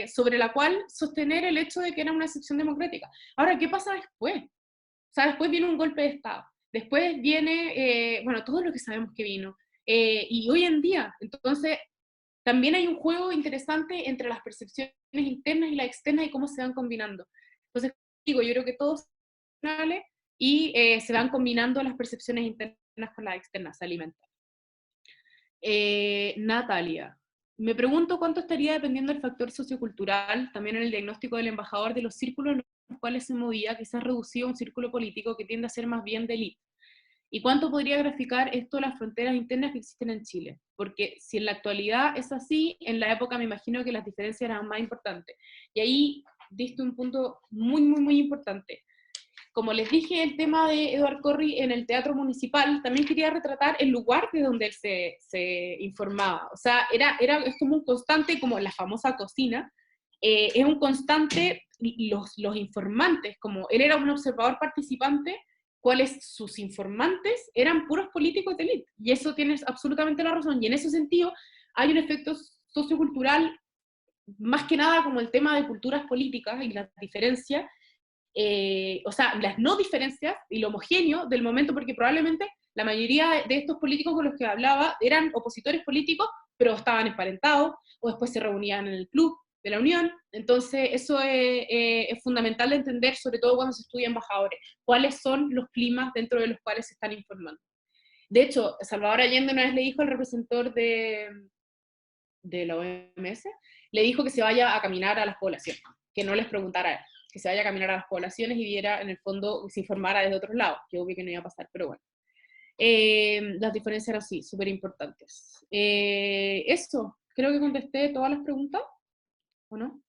sobre la cual sostener el hecho de que era una excepción democrática. Ahora, ¿qué pasa después? O sea, después viene un golpe de Estado, después viene, bueno, todo lo que sabemos que vino. Y hoy en día, entonces, también hay un juego interesante entre las percepciones internas y las externas y cómo se van combinando. Entonces, digo, yo creo que todos son funcionales y se van combinando las percepciones internas con las externas, se alimentan. Natalia, me pregunto cuánto estaría dependiendo del factor sociocultural, también en el diagnóstico del embajador, de los círculos en los cuales se movía, quizás reducido a un círculo político que tiende a ser más bien de élite. ¿Y cuánto podría graficar esto las fronteras internas que existen en Chile? Porque si en la actualidad es así, en la época me imagino que las diferencias eran más importantes. Y ahí diste un punto muy, muy, muy importante. Como les dije, el tema de Edward Corry en el Teatro Municipal, también quería retratar el lugar de donde él se informaba. O sea, es como un constante, como la famosa cocina, es un constante, los informantes, como él era un observador participante, cuáles sus informantes eran puros políticos de élite. Y eso tienes absolutamente la razón. Y en ese sentido hay un efecto sociocultural, más que nada como el tema de culturas políticas y las diferencias, o sea, las no diferencias y lo homogéneo del momento, porque probablemente la mayoría de estos políticos con los que hablaba eran opositores políticos, pero estaban emparentados, o después se reunían en el club de la Unión. Entonces eso es fundamental de entender, sobre todo cuando se estudia embajadores, cuáles son los climas dentro de los cuales se están informando. De hecho, Salvador Allende una vez le dijo al representante de la OMS, le dijo que se vaya a caminar a las poblaciones, que no les preguntara a él, que se vaya a caminar a las poblaciones y viera, en el fondo, se informara desde otros lados, que obvio que no iba a pasar, pero bueno. Las diferencias eran sí, súper importantes. Eso, creo que contesté todas las preguntas, ¿o no?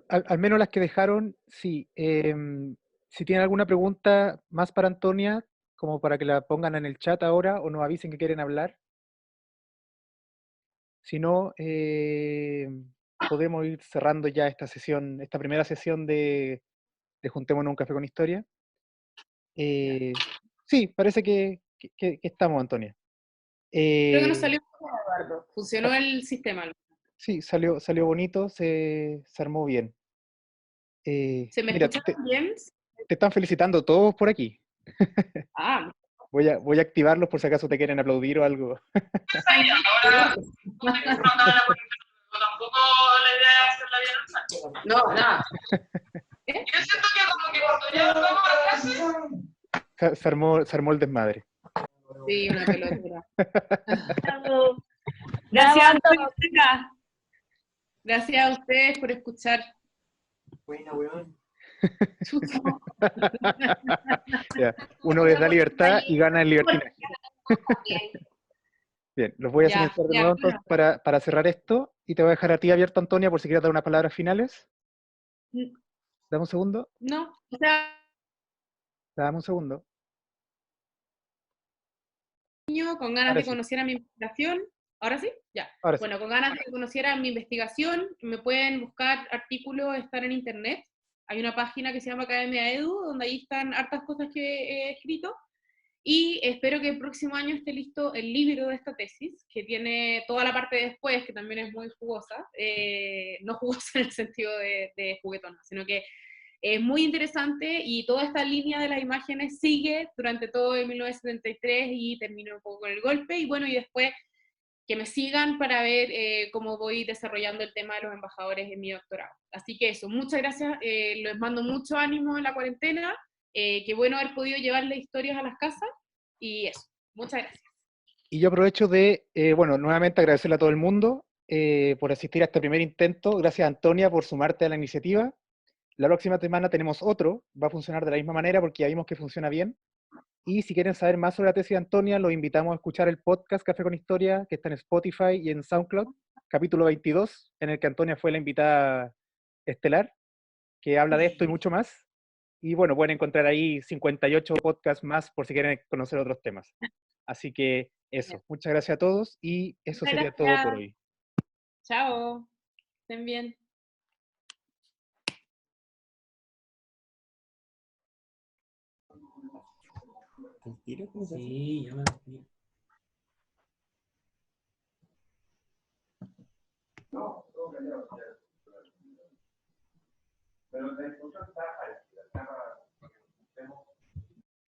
Al menos las que dejaron, sí. Si tienen alguna pregunta más para Antonia, como para que la pongan en el chat ahora o nos avisen que quieren hablar. Si no, podemos ir cerrando ya esta sesión, esta primera sesión de Juntémonos un café con historia. Sí, parece que estamos, Antonia. Creo que nos Eh, salió un poco, Eduardo. Funcionó el sistema. sí, salió bonito, se armó bien. ¿Se me Mira, escucha bien? te están felicitando todos por aquí. Ah, Voy a activarlos por si acaso te quieren aplaudir o algo. ay, Ahora, como te digo, acá en la cuarentena, pero tampoco la idea es hacerla bien al saco. no, nada. Yo siento que como que cuando ya vamos a clase, Se armó el desmadre. Sí, una pelotera. Bravo. Gracias, Bravo, Antonio. Gracias a ustedes por escuchar. Buena, weón. Ya, uno les da libertad y gana el libertinaje. Bien, los voy a Ya, silenciar de ya, nuevo entonces para cerrar esto y te voy a dejar a ti abierto, Antonia, por si quieres dar unas palabras finales. Dame un segundo. No, o sea, Dame un segundo. con ganas Ahora de sí, conocer mi investigación. ¿Ahora sí? Ya. ahora sí. Bueno, con ganas de que conocieran mi investigación, me pueden buscar artículos, están en internet. Hay una página que se llama Academia Edu, donde ahí están hartas cosas que he escrito. Y espero que el próximo año esté listo el libro de esta tesis, que tiene toda la parte de después, que también es muy jugosa. No jugosa en el sentido de juguetona, sino que es muy interesante y toda esta línea de las imágenes sigue durante todo el 1973 y termina un poco con el golpe. Y bueno, y después que me sigan para ver cómo voy desarrollando el tema de los embajadores en mi doctorado. Así que eso, muchas gracias, les mando mucho ánimo en la cuarentena, qué bueno haber podido llevarle historias a las casas, y eso, muchas gracias. Y yo aprovecho de, bueno, nuevamente agradecerle a todo el mundo por asistir a este primer intento. Gracias, Antonia, por sumarte a la iniciativa. La próxima semana tenemos otro, va a funcionar de la misma manera porque ya vimos que funciona bien. Y si quieren saber más sobre la tesis de Antonia, los invitamos a escuchar el podcast Café con Historia, que está en Spotify y en SoundCloud, capítulo 22, en el que Antonia fue la invitada estelar, que habla de esto y mucho más. Y bueno, pueden encontrar ahí 58 podcasts más por si quieren conocer otros temas. Así que eso, muchas gracias a todos y eso Muchas sería todo por gracias. hoy. Chao, estén bien. ¿El tiro? Sí, ya me tiro. No, pero la discusión está